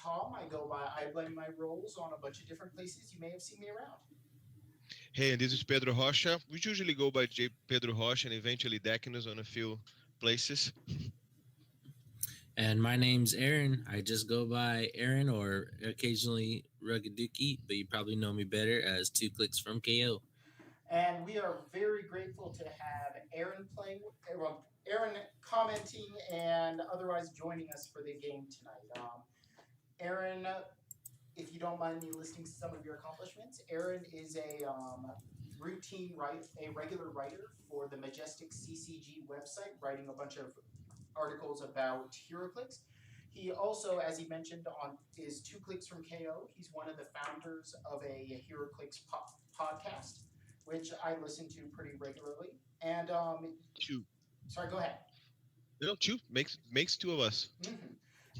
Tom. I go by I blame my roles on a bunch of different places. You may have seen me around. Hey, and this is Pedro Rocha. We usually go by Pedro Rocha and eventually Decanus on a few places. And my name's Aaron. I just go by Aaron or occasionally Rugaduki, but you probably know me better as Two Clicks from KO. And we are very grateful to have Aaron Aaron commenting and otherwise joining us for the game tonight. Aaron, if you don't mind me listing some of your accomplishments, Aaron is a regular writer for the Majestic CCG website, writing a bunch of articles about Heroclix. He also, as he mentioned, is Two Clicks from KO. He's one of the founders of a Heroclix podcast, which I listen to pretty regularly. And Two. sorry, go ahead. No, two makes two of us. Mm-hmm.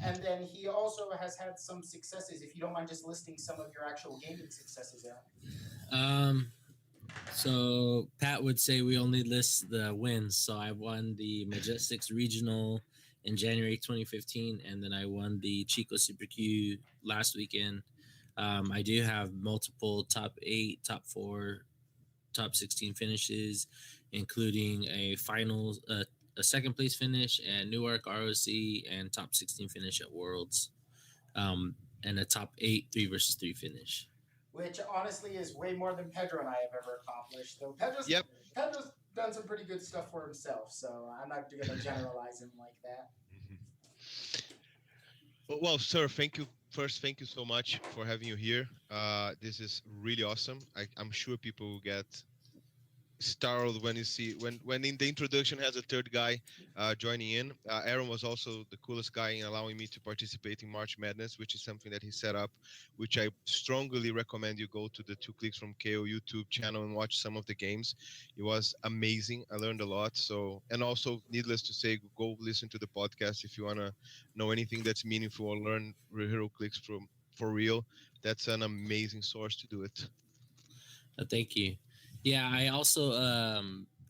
And then he also has had some successes. If you don't mind just listing some of your actual gaming successes, Aaron. Um, so Pat would say we only list the wins. So I won the Majestics Regional in January 2015, and then I won the Chico Super Q last weekend. I do have multiple top 8, top 4, top 16 finishes, including a finals, a second place finish at Newark ROC, and top 16 finish at Worlds, and a top 8 3 versus 3 finish. Which honestly is way more than Pedro and I have ever accomplished. Though Yep. Pedro's done some pretty good stuff for himself, so I'm not going to generalize him like that. Well, sir, thank you. First, thank you so much for having you here. This is really awesome. I'm sure people will get startled when you see when in the introduction has a third guy joining in. Aaron was also the coolest guy in allowing me to participate in March Madness, which is something that he set up, which I strongly recommend you go to the Two Clicks from KO YouTube channel and watch some of the games. It was amazing. I learned a lot. So, and also needless to say, go listen to the podcast if you want to know anything that's meaningful or learn Heroclix from for real. That's an amazing source to do it. Thank you. Yeah, I also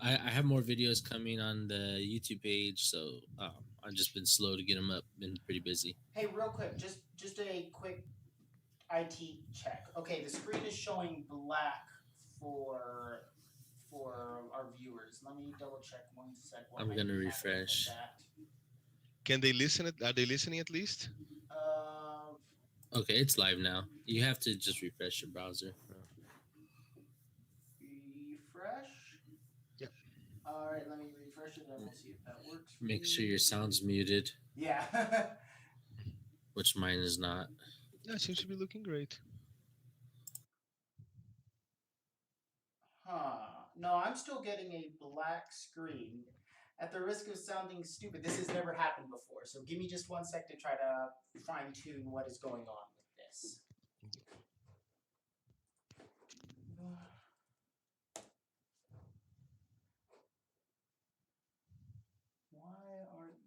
I have more videos coming on the YouTube page, so I've just been slow to get them up. Been pretty busy. Hey, real quick, just a quick IT check. Okay, the screen is showing black for our viewers. Let me double check one sec. I'm gonna refresh. Can they listen? Are they listening at least? Uh, Okay, it's live now. You have to just refresh your browser. refresh. Yep. All right, let me refresh it and we'll see if that works. Make sure your sound's muted, Yeah. which mine is not. Yeah, it seems to be looking great. No, I'm still getting a black screen. At the risk of sounding stupid, this has never happened before. So give me just one sec to try to fine tune what is going on with this.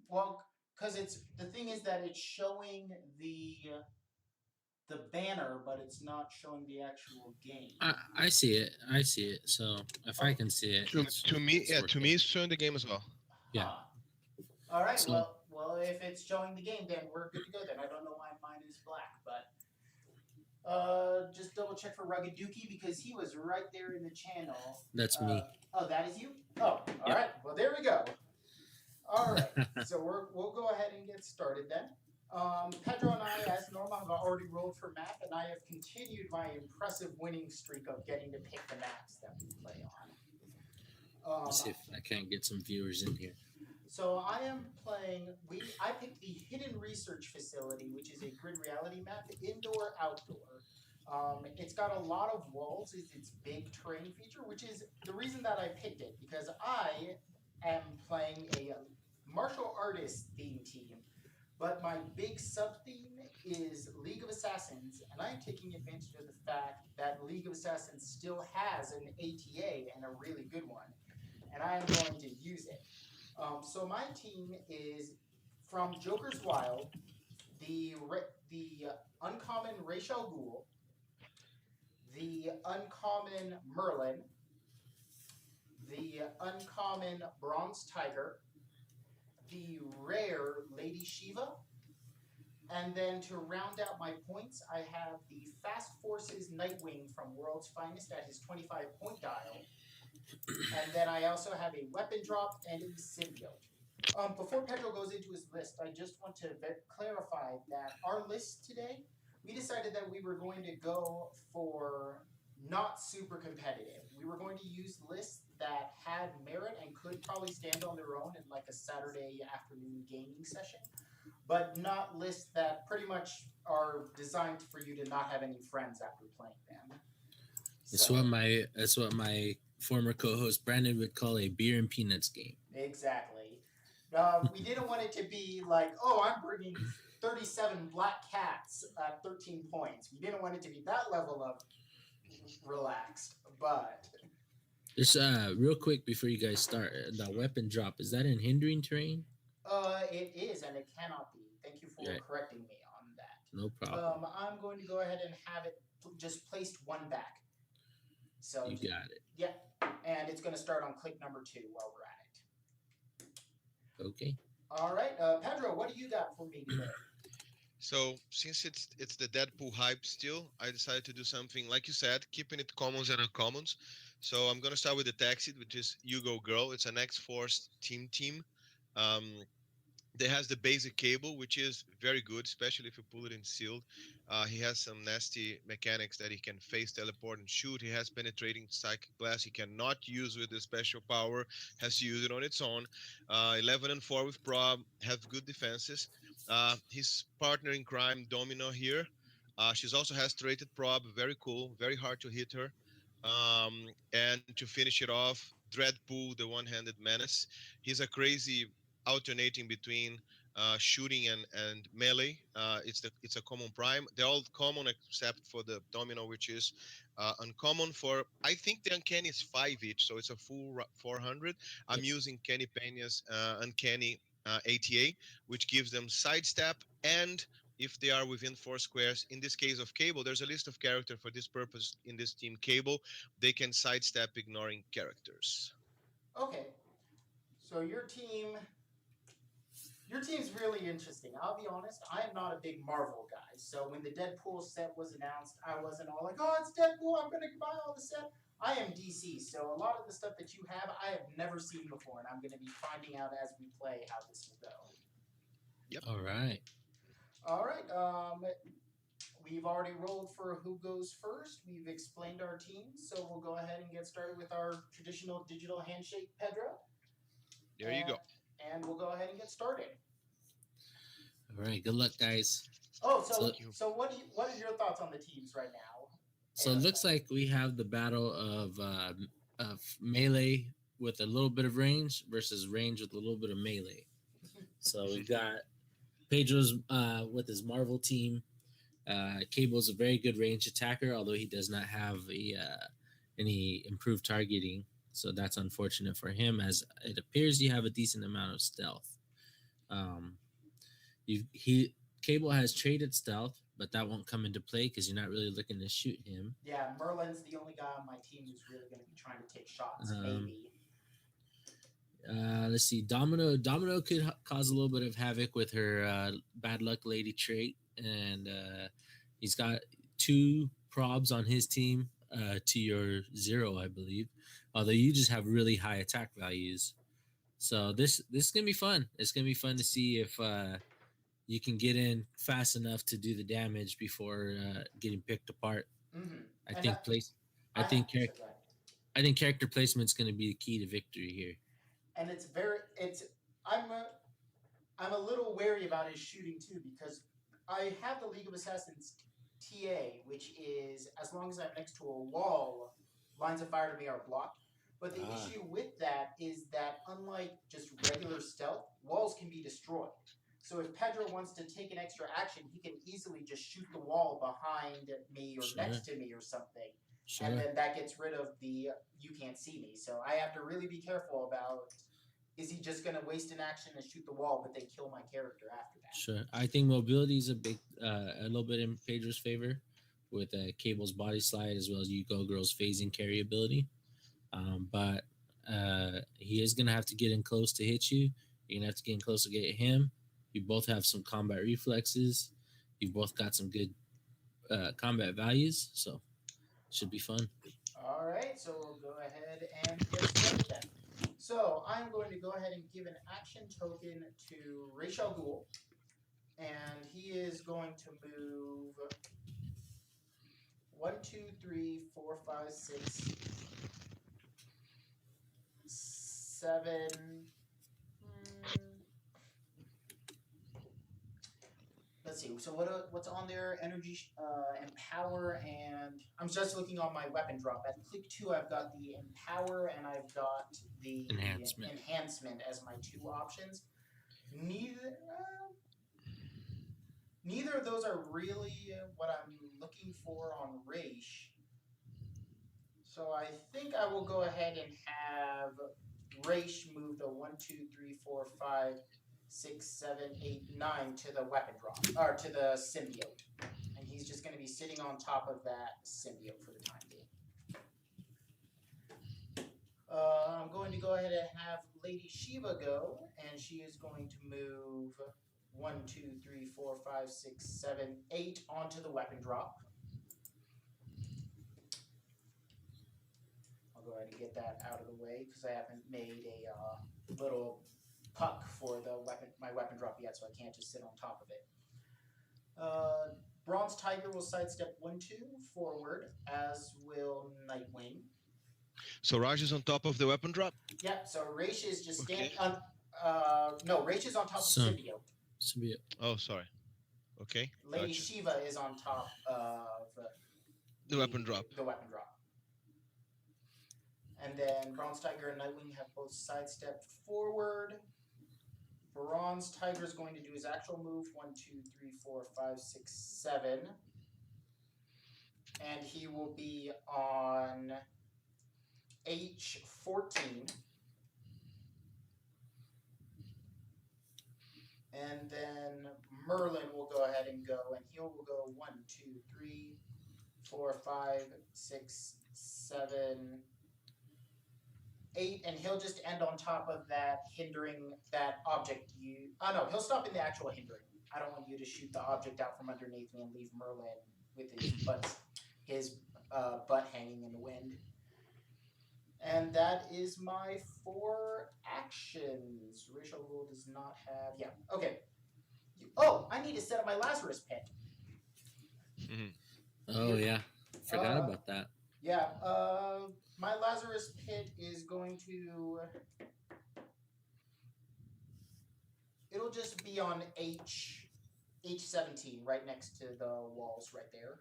Why aren't because it's the thing is that it's showing the banner, but it's not showing the actual game. I see it. I see it. So if I can see it, To me, it's showing the game as well. Yeah. All right. So- well, if it's showing the game, then we're good to go. Then I don't know why mine is black, but just double check for Rugaduki because he was right there in the channel. That's me. Oh, that is you. Oh, all right. Well, there we go. All right. So we'll go ahead and get started then. Pedro and I, as normal, have already rolled for map, and I have continued my impressive winning streak of getting to pick the maps that we play on. Let's see if I can't get some viewers in here. So I am playing. I picked the Hidden Research Facility, which is a grid reality map, indoor, outdoor. It's got a lot of walls. Is its big terrain feature, which is the reason that I picked it because I am playing a martial artist theme team. But my big sub-theme is League of Assassins, and I'm taking advantage of the fact that League of Assassins still has an ATA and a really good one, and I am going to use it. So my team is from Joker's Wild, the uncommon Ra's al Ghul, the uncommon Merlin, the uncommon Bronze Tiger, the rare Lady Shiva, And then to round out my points, I have the Fast Forces Nightwing from World's Finest at his 25-point dial. And then I also have a weapon drop and a symbiote. Before Pedro goes into his list, I just want to clarify that our list today, we decided that we were going to go for not super competitive. We were going to use lists that had merit and could probably stand on their own in like a Saturday afternoon gaming session, but not lists that pretty much are designed for you to not have any friends after playing them. That's what my former co-host Brandon would call a beer and peanuts game. Exactly. We didn't want it to be like, oh, I'm bringing 37 black cats at 13 points. We didn't want it to be that level of relaxed, but Just real quick before you guys start, the weapon drop, is that in hindering terrain? it is, and it cannot be. Thank you for Yeah. correcting me on that. No problem. I'm going to go ahead and have it just placed one back. So You got it. Yeah, and it's going to start on click number 2 while we're at it. Okay. All right, Pedro, what do you got for me today? So since it's the Deadpool hype still, I decided to do something like you said, keeping it commons and uncommons. So I'm gonna start with the Taxi, which is You Go Girl. It's an X-Force team. Um, They has the basic cable, which is very good, especially if you pull it in sealed. He has some nasty mechanics that he can face, teleport, and shoot. He has penetrating psychic blast. He cannot use with the special power. Has to use it on its own. 11 and 4 with prob. Have good defenses. His partner in crime, Domino here. She's also has rated prob. Very cool. Very hard to hit her. And to finish it off, Dreadpool, the one-handed menace. He's a crazy alternating between shooting and melee. It's a common prime. They're all common except for the domino, which is uncommon. For I think the uncanny is 5 each, so it's a full 400. I'm using Kenny Pena's uncanny ATA, which gives them sidestep, and if they are within 4 squares, in this case of Cable, there's a list of character for this purpose in this team Cable. They can sidestep ignoring characters. Okay, so your team's really interesting. I'll be honest, I am not a big Marvel guy. So when the Deadpool set was announced, I wasn't all like, oh, it's Deadpool, I'm going to buy all the set. I am DC, so a lot of the stuff that you have, I have never seen before, and I'm going to be finding out as we play how this will go. Yep. All right. All right. We've already rolled for who goes first. We've explained our teams, so we'll go ahead and get started with our traditional digital handshake, Pedro. There you go. And we'll go ahead and get started. All right. Good luck, guys. Oh, so what are your thoughts on the teams right now? So it looks like we have the battle of melee with a little bit of range versus range with a little bit of melee. So we've got Pedro's with his Marvel team. Cable's a very good range attacker, although he does not have any improved targeting. So that's unfortunate for him, as it appears you have a decent amount of stealth. Cable has traded stealth, but that won't come into play because you're not really looking to shoot him. Yeah, Merlin's the only guy on my team who's really going to be trying to take shots, maybe. Let's see. Domino could cause a little bit of havoc with her bad luck lady trait, and he's got 2 probs on his team to your 0, I believe. Although you just have really high attack values, so this is gonna be fun. It's gonna be fun to see if you can get in fast enough to do the damage before getting picked apart. Mm-hmm. I think character placement is going to be the key to victory here. And I'm a little wary about his shooting too, because I have the League of Assassins TA, which is as long as I'm next to a wall, lines of fire to me are blocked. But the issue with that is that unlike just regular stealth, walls can be destroyed. So if Pedro wants to take an extra action, he can easily just shoot the wall behind me or next to me or something. Sure. And then that gets rid of the you can't see me. So I have to really be careful about, is he just going to waste an action and shoot the wall, but then kill my character after that? Sure. I think mobility is a little bit in Pedro's favor with Cable's body slide as well as You Go Girl's phasing carry ability. But he is going to have to get in close to hit you. You're going to have to get in close to get him. You both have some combat reflexes. You've both got some good combat values, so should be fun. All right, so we'll go ahead and get started then. So I'm going to go ahead and give an action token to Rachel Ghoul, and he is going to move 1, 2, 3, 4, 5, 6, 7. Let's see. So what's on there? Energy, empower, and I'm just looking on my weapon drop. At click 2, I've got the empower and I've got the enhancement as my two options. Neither of those are really what I'm looking for on Raish. So I think I will go ahead and have Raish move the 1, 2, 3, 4, 5, 6, 7, 8, 9 to the weapon drop, or to the symbiote. And he's just going to be sitting on top of that symbiote for the time being. I'm going to go ahead and have Lady Shiva go, and she is going to move 1, 2, 3, 4, 5, 6, 7, 8 onto the weapon drop. I'll go ahead and get that out of the way because I haven't made a little puck for my weapon drop yet, so I can't just sit on top of it. Bronze Tiger will sidestep 1, 2 forward, as will Nightwing. So Raj is on top of the weapon drop? Yeah, so Raish is just standing Okay. on. No, Raish is on top of Symbiote. Symbiote. Oh, sorry. Okay. Lady Gotcha. Shiva is on top of The weapon drop. The weapon drop. And then Bronze Tiger and Nightwing have both sidestepped forward. Bronze Tiger is going to do his actual move 1, 2, 3, 4, 5, 6, 7. And he will be on H14. And then Merlin will go ahead and go, and he will go 1, 2, 3, 4, 5, 6, 7, 8, and he'll just end on top of that, hindering that object. No, he'll stop in the actual hindering. I don't want you to shoot the object out from underneath me and leave Merlin with his butt hanging in the wind. And that is my 4 actions. Rachel Rule does not have. Yeah. Okay. I need to set up my Lazarus pit. Oh yeah, forgot about that. Yeah. My Lazarus pit is going to. It'll just be on H17, right next to the walls, right there.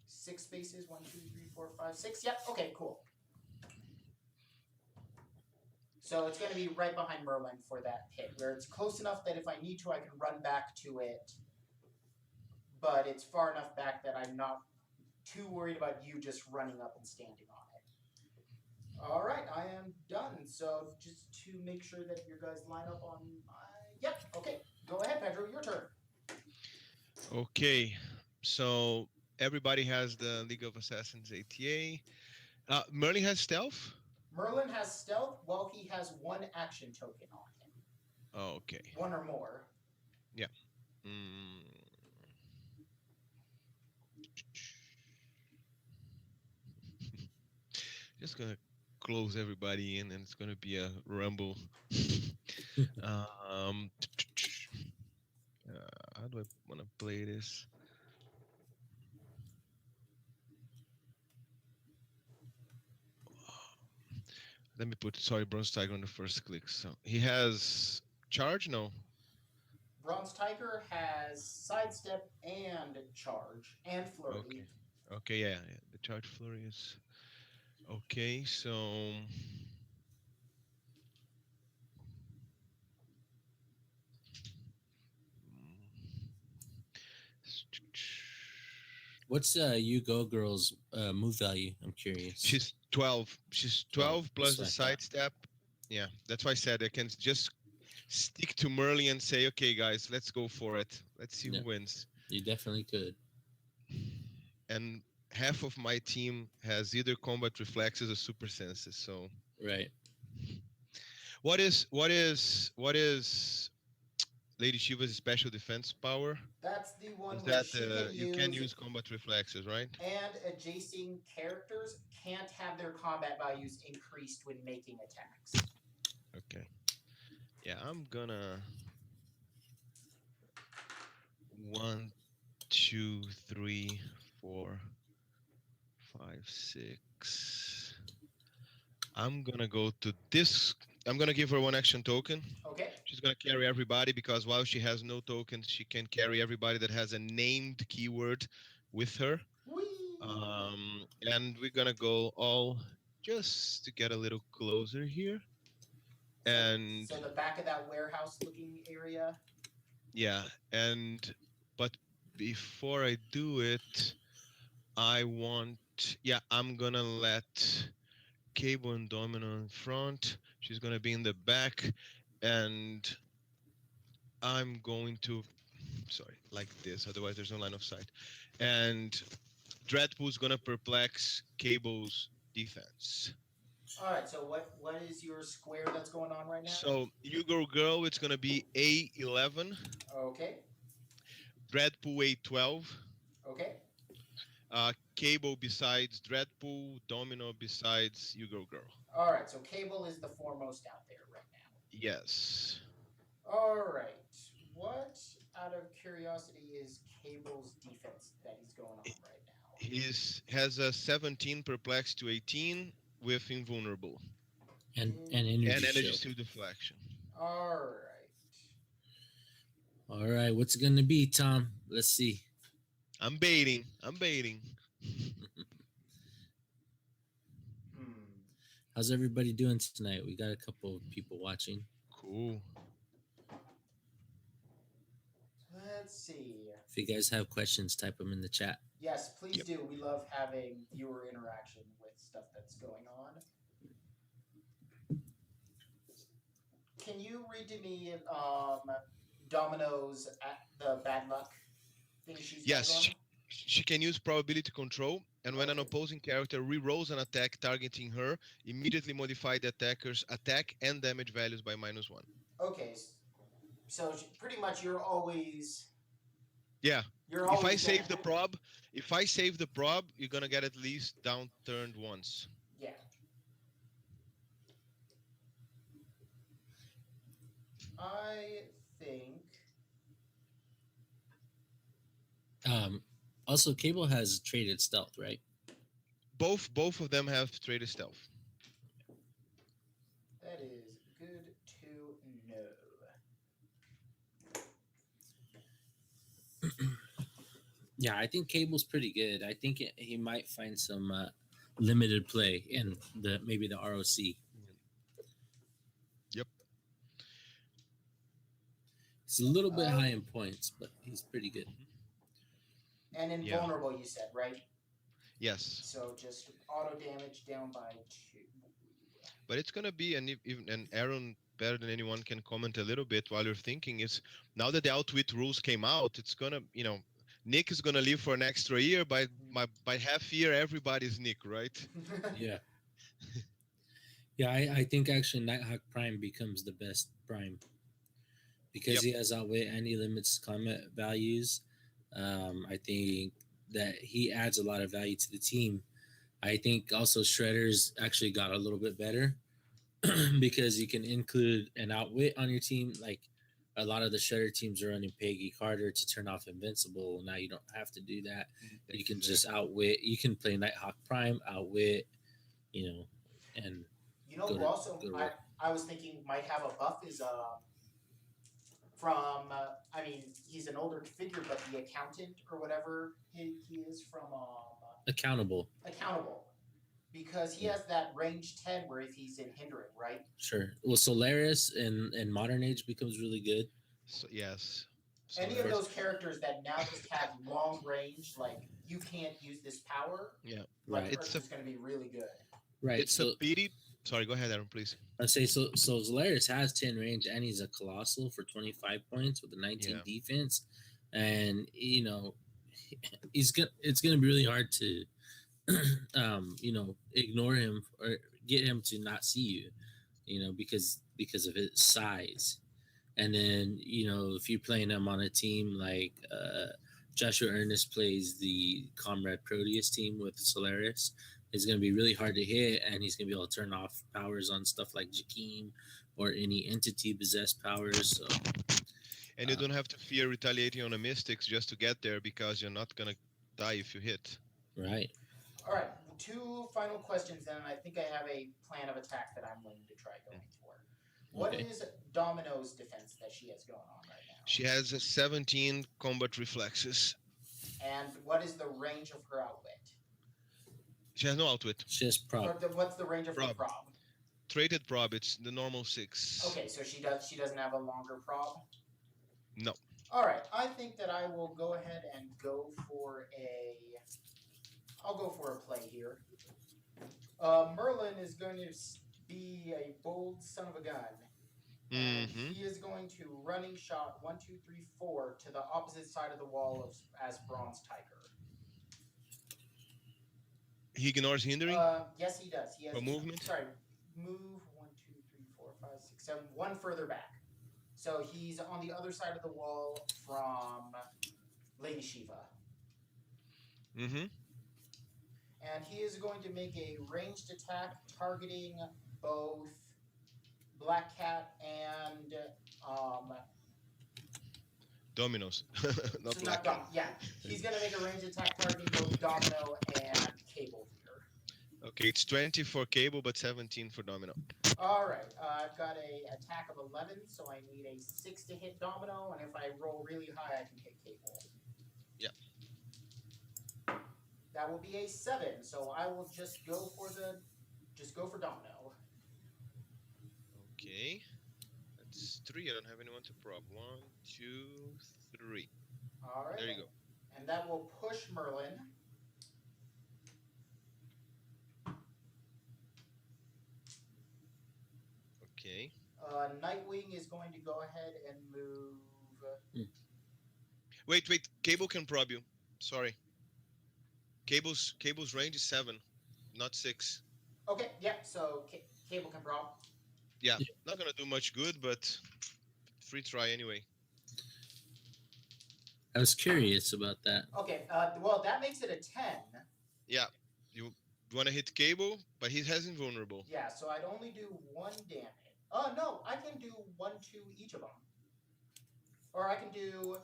6 spaces. 1, 2, 3, 4, 5, 6. Yep. Okay. Cool. So it's going to be right behind Merlin for that pit, where it's close enough that if I need to, I can run back to it. But it's far enough back that I'm not too worried about you just running up and standing on it. All right, I am done. So just to make sure that your guys line up on my... Yep, okay. Go ahead, Pedro, your turn. Okay, so everybody has the League of Assassins ATA. Merlin has stealth? Merlin has stealth while he has 1 action token on him. Oh, okay. 1 or more. Yeah. Just gonna close everybody in, and it's gonna be a rumble. How do I want to play this? Let me put Bronze Tiger on the first click. So he has charge? No. Bronze Tiger has sidestep and charge and flurry. Okay, yeah. The charge flurry is okay. So what's You Go Girl's move value? I'm curious. She's 12. She's 12 plus the sidestep. Yeah, that's why I said I can just stick to Merlin and say, okay, guys, let's go for it. Let's see who wins. You definitely could. And half of my team has either combat reflexes or super senses. So right. What is Lady Shiva's special defense power That's the is one where that she can you can use, use combat reflexes, right? and adjacent characters can't have their combat values increased when making attacks. Okay. Yeah, I'm gonna 1, 2, 3, 4, 5, 6. I'm gonna go to this. I'm gonna give her one action token. Okay. She's gonna carry everybody because while she has no tokens, she can carry everybody that has a named keyword with her. Whee! And we're gonna go all just to get a little closer here. So, And so the back of that warehouse looking area. yeah, and but before I do it, I want, yeah, I'm gonna let Cable and Domino in front. She's gonna be in the back, and I'm going to, sorry, like this. Otherwise, there's no line of sight. And Dreadpool's gonna perplex Cable's defense. All right. So what is your square that's going on right now? So you go girl, it's gonna be A11, Okay. Dreadpool A12, Okay. Cable besides Dreadpool, Domino besides you go girl. All right. So Cable is the foremost out there right now. Yes. All right. What, out of curiosity, is Cable's defense that he's going on right now? He's has a 17 perplex to 18 with invulnerable And energy and energy shield. shield deflection. All right. All right, what's it gonna be, Tom? Let's see. I'm baiting. I'm baiting. Hmm. How's everybody doing tonight? We got a couple of people watching. Cool. Let's see. If you guys have questions, type them in the chat. Yes, please Yep. do. We love having viewer interaction with stuff that's going on. Can you read to me Domino's the bad luck thing she's got Yes, going on? she can use probability control, and when an Okay. opposing character re-rolls an attack targeting her, immediately modify the attacker's attack and damage values by -1. Okay. So pretty much you're always Yeah. you're If I always save the gonna, prob, you're gonna get at least downturned once. yeah. I think Also, Cable has traded stealth, right? Both of them have traded stealth. that is good to know. Yeah, I think Cable's pretty good. I think he might find some limited play in maybe the ROC. Yep. He's a little bit high in points, but he's pretty good. And invulnerable, you said, right? Yes. So just auto damage down by 2. But it's gonna be and Aaron better than anyone can comment a little bit while you're thinking is now that the outwit rules came out, it's gonna Nick is gonna live for an extra year. By half year, everybody's Nick, right? Yeah. Yeah, I think actually Nighthawk Prime becomes the best Prime because Yep. he has outwit and he limits combat values. I think that he adds a lot of value to the team. I think also Shredder's actually got a little bit better because you can include an outwit on your team. Like a lot of the Shredder teams are running Peggy Carter to turn off Invincible. Now you don't have to do that. You can just outwit. You can play Nighthawk Prime, outwit, and who to- also go to work. I was thinking might have a buff is from I mean he's an older figure, but the accountant or whatever he is from accountable. Because he has that range 10 where if he's in hindering, right? Sure. Well, Solaris in modern age becomes really good. So, yes. Any of those characters that now just have long range, like you can't use this power, Yeah. like Right. it's going to be really good. Right. It's a pity. Sorry, go ahead, Aaron, please. I'd say so. So Solaris has 10 range, and he's a colossal for 25 points with a 19 defense, and It's gonna be really hard to, ignore him or get him to not see you, because of his size, And then, if you're playing him on a team like Joshua Ernest plays the Comrade Proteus team with Solaris, it's going to be really hard to hit, and he's going to be able to turn off powers on stuff like Jakeem or any entity possessed powers. So, And you don't have to fear retaliating on a Mystics just to get there, because you're not gonna die if you hit. right. All right, two final questions, then I think I have a plan of attack that I'm willing to try going for. What Okay. is Domino's defense that she has going on right now? She has a 17 combat reflexes. And what is the range of her outwit? She has no outwit. She has prop. What's the range of her Prob. prob? Traded prob, it's the normal 6. Okay, so she doesn't have a longer prob? No. All right, I think that I will go ahead and go for I'll go for a play here. Merlin is going to be a bold son of a gun. And he is going to running shot 1, 2, 3, 4 to the opposite side of the wall as Bronze Tiger. He ignores hindering? Yes, he does. He has For movement? Sorry, move 1, 2, 3, 4, 5, 6, 7, one further back. So he's on the other side of the wall from Lady Shiva. And he is going to make a ranged attack targeting both Black Cat and Dominoes. Not so Black. yeah, he's going to make a ranged attack targeting both Domino and Cable here. Okay, it's 20 for Cable, but 17 for Domino. All right, I've got a attack of 11, so I need a 6 to hit Domino, and if I roll really high, I can hit Cable. Yeah. That will be a 7, so I will just go for Domino. Okay. That's 3. I don't have anyone to prob. 1, 2, 3. All right. There you go. And that will push Merlin. Okay. Nightwing is going to go ahead and move. Wait. Cable can prob you. Sorry. Cable's range is 7, not 6. Okay, yeah, so Cable can prob. Yeah, not gonna do much good, but free try anyway. I was curious about that. Okay, well, that makes it a 10. Yeah, you want to hit Cable, but he has invulnerable. Yeah, so I'd only do 1 damage. No, I can do 1 to each of them. Or I can do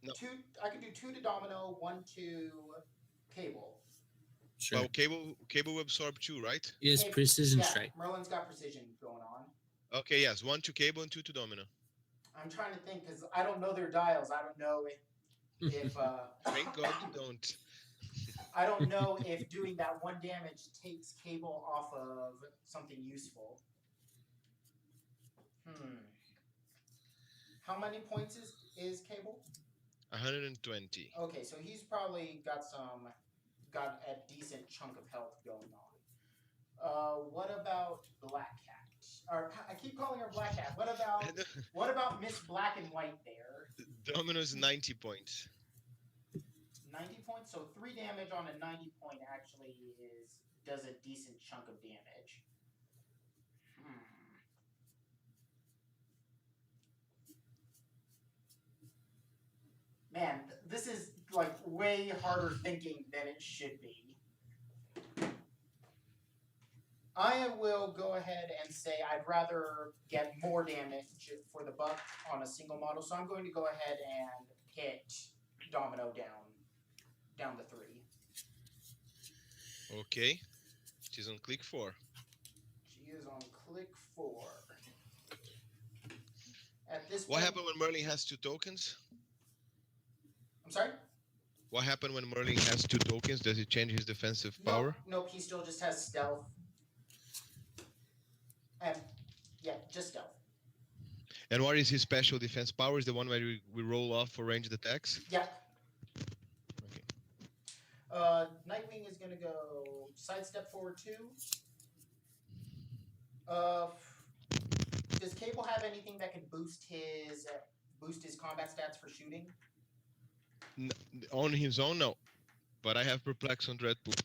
No. 2. I can do 2 to Domino, 1 to Cable. Sure. Well, Cable will absorb 2, right? Yes, precision strike. Merlin's got precision going on. Okay, yes, 1 to Cable and 2 to Domino. I'm trying to think because I don't know their dials. I don't know if Thank God you don't. I don't know if doing that 1 damage takes Cable off of something useful. How many points is Cable? 120. Okay, so he's probably got a decent chunk of health going on. What about Black Cat? Or I keep calling her Black Cat. What about Miss Black and White there? Domino's 90 points. 90 points, so 3 damage on a 90 point actually does a decent chunk of damage. Man, this is like way harder thinking than it should be. I will go ahead and say I'd rather get more damage for the buck on a single model, so I'm going to go ahead and hit Domino down to 3. Okay. She's on click 4. She is on click 4. At this What point, happened when Merlin has 2 tokens? I'm sorry? What happened when Merlin has 2 tokens? Does he change his defensive power? Nope, he still just has stealth. And yeah, just stealth. And what is his special defense power? Is the one where we roll off for ranged attacks? Yeah. Okay. Nightwing is going to go sidestep forward 2. Does Cable have anything that can boost his combat stats for shooting? On his own, no. But I have Perplex on Dreadpool.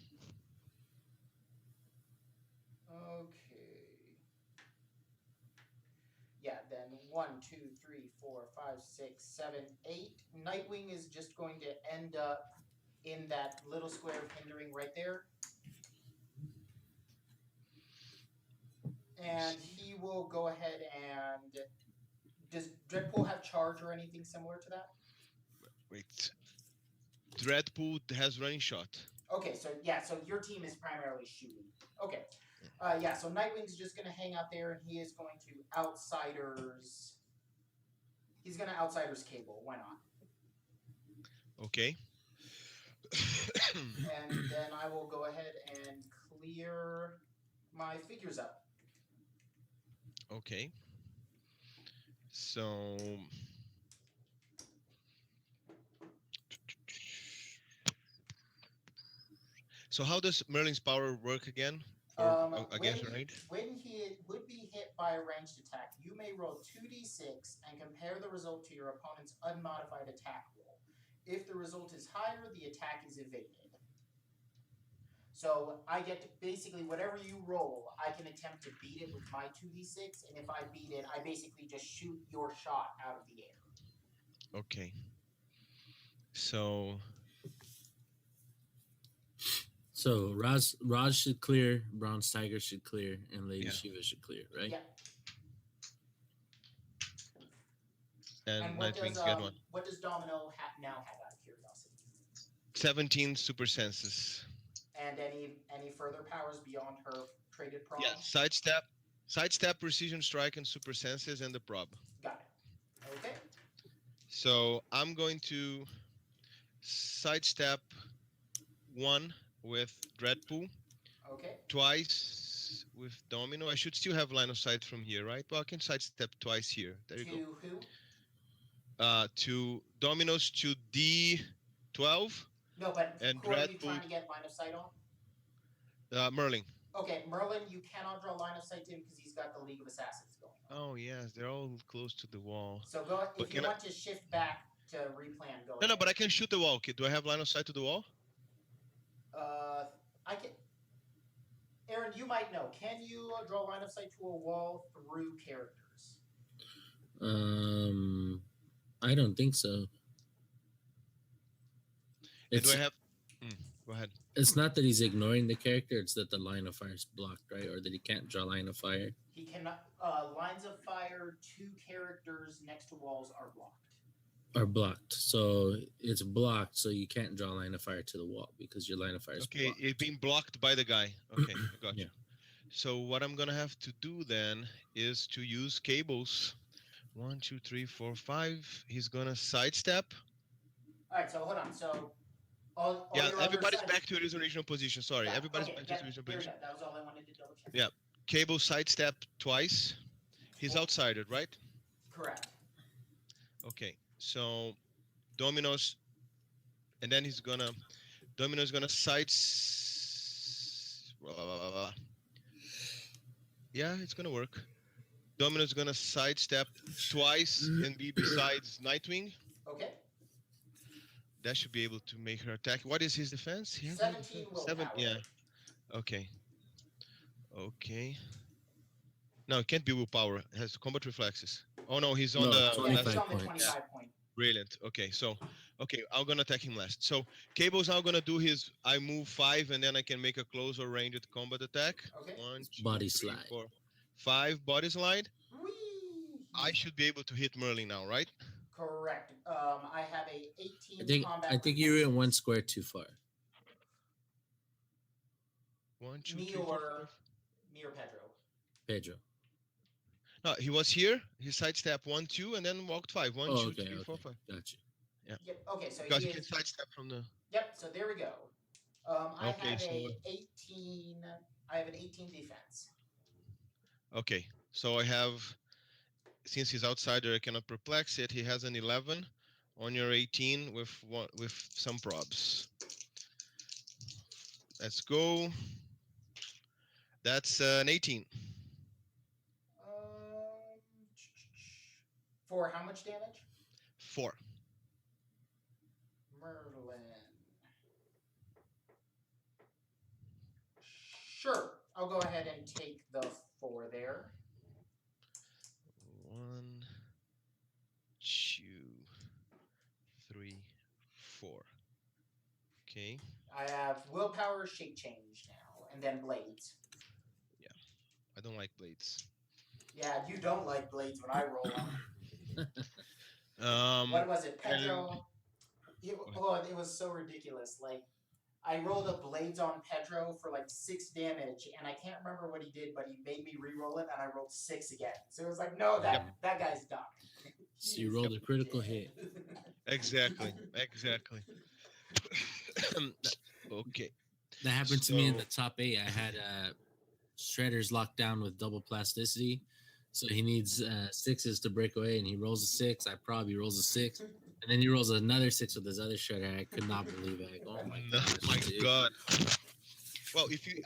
Okay. Yeah, then 1, 2, 3, 4, 5, 6, 7, 8. Nightwing is just going to end up in that little square of hindering right there. And he will go ahead and... Does Dreadpool have charge or anything similar to that? Wait. Dreadpool has running shot. Okay, so yeah, so your team is primarily shooting. Okay. Yeah, so Nightwing's just going to hang out there, and he is going to Outsiders... He's going to Outsiders Cable. Why not? Okay. And then I will go ahead and clear my figures up. Okay. So how does Merlin's power work again? Against a range? When he would be hit by a ranged attack, you may roll 2d6 and compare the result to your opponent's unmodified attack roll. If the result is higher, the attack is evaded. So I get to basically whatever you roll, I can attempt to beat it with my 2d6, and if I beat it, I basically just shoot your shot out of the air. Okay. So Raj should clear, Bronze Tiger should clear, and Lady Shiva should clear, right? Yeah. And Nightwing's get one. What does Domino now have out of curiosity? 17 super senses. And any further powers beyond her traded prob? Yeah, sidestep, precision strike, and super senses, and the prob. Got it. Okay. So I'm going to sidestep 1 with Dreadpool. Okay. Twice with Domino. I should still have line of sight from here, right? Well, I can sidestep twice here. There you go. To who? To Domino's to D12. No, but and who are you Dreadpool, trying to get line of sight on? Merlin. Okay, Merlin, you cannot draw line of sight to him because he's got the League of Assassins going on. Oh, yes, they're all close to the wall. So if you want to shift back to replan, go No, ahead. but I can shoot the wall. Do I have line of sight to the wall? I can... Aaron, you might know. Can you draw line of sight to a wall through characters? I don't think so. Do I have... go ahead. It's not that he's ignoring the character, it's that the line of fire is blocked, right? Or that he can't draw line of fire. He cannot... lines of fire to characters next to walls are blocked. Are blocked. So it's blocked, so you can't draw line of fire to the wall because your line of fire is blocked. Okay, it's being blocked by the guy. Okay, I got you. Yeah. So what I'm gonna have to do then is to use cables. 1, 2, 3, 4, 5. He's gonna sidestep. All right, so hold on. So everybody's back to his original position. Sorry, everybody's back to his original position. That was all I wanted to double check. Yeah, cable sidestep twice. He's outsider, right? Correct. Okay, so Domino's, and then Domino's gonna yeah, it's gonna work. Domino's gonna sidestep twice and be besides Nightwing. Okay. That should be able to make her attack. What is his defense? He has 17 willpower. Yeah. Okay. Okay. No, it can't be willpower. It has combat reflexes. Oh no, he's on the 25 he's on the points. 25 point. Brilliant. Okay, so I'm gonna attack him last. So Cable's now gonna do his I move 5 and then I can make a close or ranged combat attack. Okay. 1, 2, Body 3, slide. 4, 5 body slide. Whee! I should be able to hit Merlin now, right? Correct. I have a 18 combat. I think you were in one square too far. 1, 2, Me 3, 4, or 5. me or Pedro. Pedro. No, he was here. He sidestepped 1, 2, and then walked 5. 1, 2, 3, 4, 5. Gotcha. Yeah. Yep. Okay, so Because he you can is. sidestep from the. Yep. So there we go. I Okay, have so- a 18. I have an 18 defense. Okay, so I have, since he's outsider, I cannot perplex it. He has an 11 on your 18 with some probs. Let's go. That's an 18. For how much damage? 4. Merlin. Sure. I'll go ahead and take the 4 there. 1, Okay. I have willpower, shape change now, and then blades. Yeah. I don't like blades. Yeah, you don't like blades when I roll them. Um. What was it, And Pedro? It was so ridiculous. Like I rolled a blades on Pedro for like 6 damage, and I can't remember what he did, but he made me re-roll it, and I rolled 6 again. So it was like, no, yep. that guy's done. He So you is rolled Yep. a critical hit. dead. Exactly. Exactly. Okay. That happened to me in So the top 8. I had Shredder's locked down with double plasticity. So he needs sixes to break away, and he rolls a 6. I probably rolls a 6. And then he rolls another 6 with his other Shredder. I could not believe it. Like, oh my no, gosh, my dude. God. Well, if you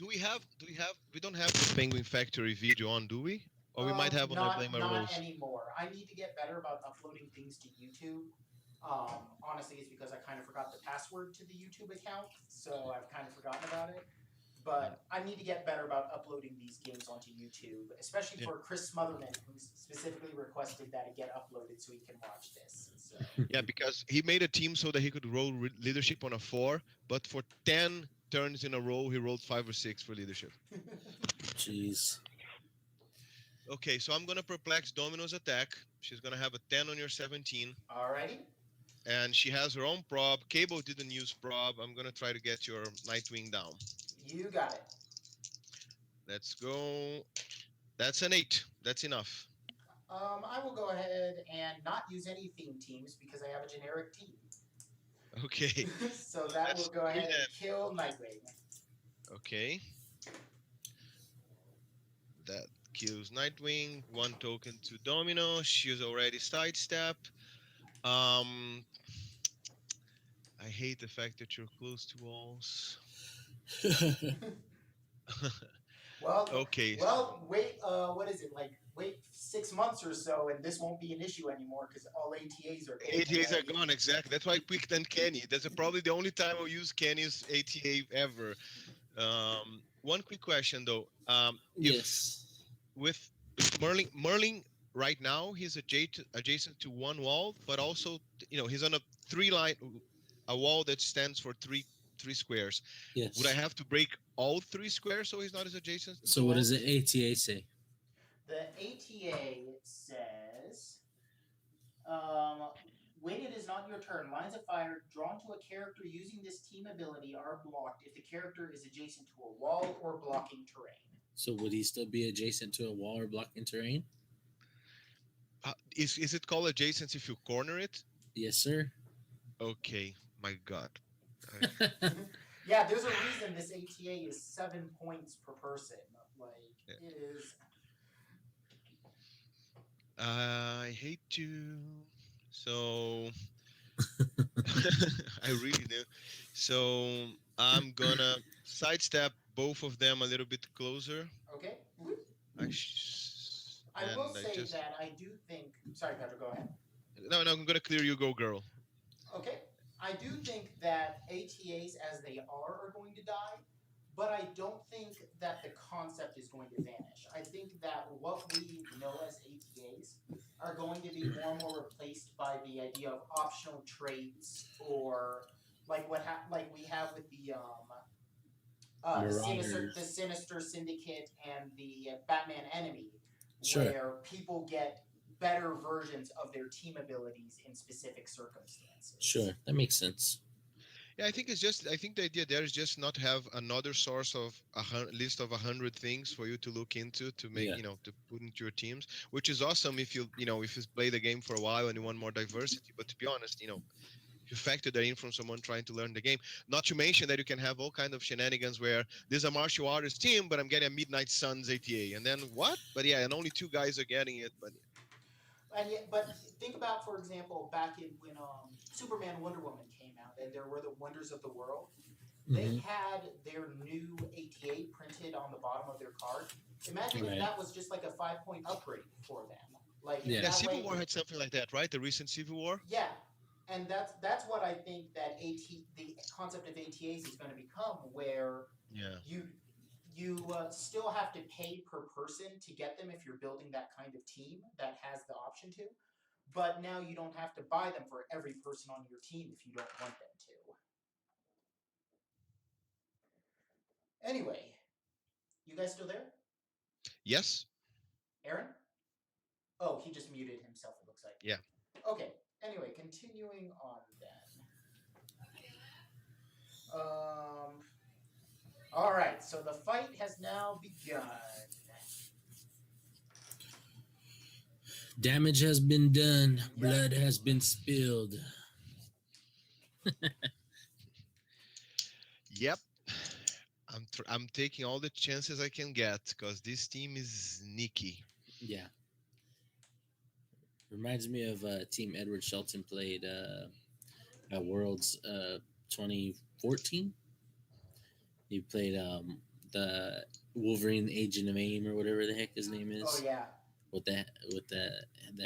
we don't have the Penguin Factory video on, do we? Or we might have on I Blame My Not Rules. anymore. I need to get better about uploading things to YouTube. Honestly, it's because I kind of forgot the password to the YouTube account, so I've kind of forgotten about it. Mm, But I need to get better about uploading these games onto YouTube, especially yeah. for Chris Smotherman, who specifically requested that it get uploaded so he can watch this. So Yeah, because he made a team so that he could roll leadership on a 4, but for 10 turns in a row, he rolled 5 or 6 for leadership. Jeez. Okay, so I'm gonna perplex Domino's attack. She's gonna have a 10 on your 17, alrighty, and she has her own prob. Cable didn't use prob. I'm gonna try to get your Nightwing down. you got it. Let's go. That's an 8. That's enough. I will go ahead and not use any theme teams because I have a generic team. Okay, So that will that's go 3 ahead and then. kill Nightwing. Okay, that kills Nightwing. 1 token to Domino. She's already sidestep. Um, I hate the fact that you're close to walls. Well, Okay, wait. What is it like? Wait 6 months or so, and this won't be an issue anymore because all ATAs are banned ATAs are already. gone, exactly. That's why I picked then Kenny. That's probably the only time I'll use Kenny's ATA ever. One quick question though. If Yes. with Merlin right now he's adjacent to one wall, but also he's on a 3 line, a wall that stands for three squares. Would I Yes. have to break all 3 squares so he's not as adjacent to So the what wall? does the ATA say? The ATA says, um, when it is not your turn, lines of fire drawn to a character using this team ability are blocked if the character is adjacent to a wall or blocking terrain. So would he still be adjacent to a wall or blocking terrain? Is it called adjacent if you corner it? Yes, sir. Okay, my God. I, Yeah, there's a reason this ATA is 7 points per person. Like it is. I hate you. So I really do. So I'm gonna sidestep both of them a little bit closer. Okay. I will And I say just that I do think. Sorry, Pedro, go ahead. no, I'm gonna clear you, go girl. Okay. I do think that ATAs as they are going to die, but I don't think that the concept is going to vanish. I think that what we know as ATAs are going to be more and more replaced by the idea of optional traits or like we have with the Marauders. Sinister Syndicate and the Batman Enemy, Sure. where people get better versions of their team abilities in specific circumstances. Sure. That makes sense. Yeah, I think the idea there is just not have another source of list of 100 things for you to look into to make Yeah. to put into your teams, which is awesome if if you play the game for a while and you want more diversity. But to be honest, if you factor that in from someone trying to learn the game, not to mention that you can have all kind of shenanigans where there's a martial artist team, but I'm getting a Midnight Suns ATA, and then what? But yeah, and only 2 guys are getting it. But And yet, but think about, for example, back in when Superman Wonder Woman came out, and there were the Wonders of the World. They Hmm. had their new ATA printed on the bottom of their card. Imagine if Right. that was just like a 5 point upgrade for them. Like Yeah. yeah, that Civil way, War had something like that, right? The recent Civil War. yeah. And that's what I think that the concept of ATAs is going to become, where Yeah. you still have to pay per person to get them if you're building that kind of team that has the option to. But now you don't have to buy them for every person on your team if you don't want them to. Anyway, you guys still there? Yes. Aaron? Oh, he just muted himself, it looks like. Yeah. Okay. Anyway, continuing on then. All right. So the fight has now begun. Damage has been done. Blood has been spilled. Yep. I'm taking all the chances I can get because this team is sneaky. Yeah. Reminds me of team Edward Shelton played at Worlds 2014. He played the Wolverine Agent of AIM or whatever the heck his name is. Oh yeah. With the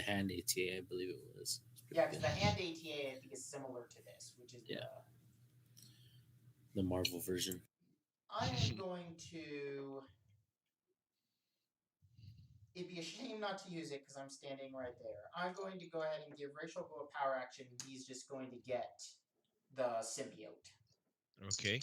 hand ATA, I believe it was. Yeah, because the hand ATA I think is similar to this, which is the Marvel version. I am going to. It'd be a shame not to use it because I'm standing right there. I'm going to go ahead and give Rachel Go a power action. He's just going to get the symbiote. Okay.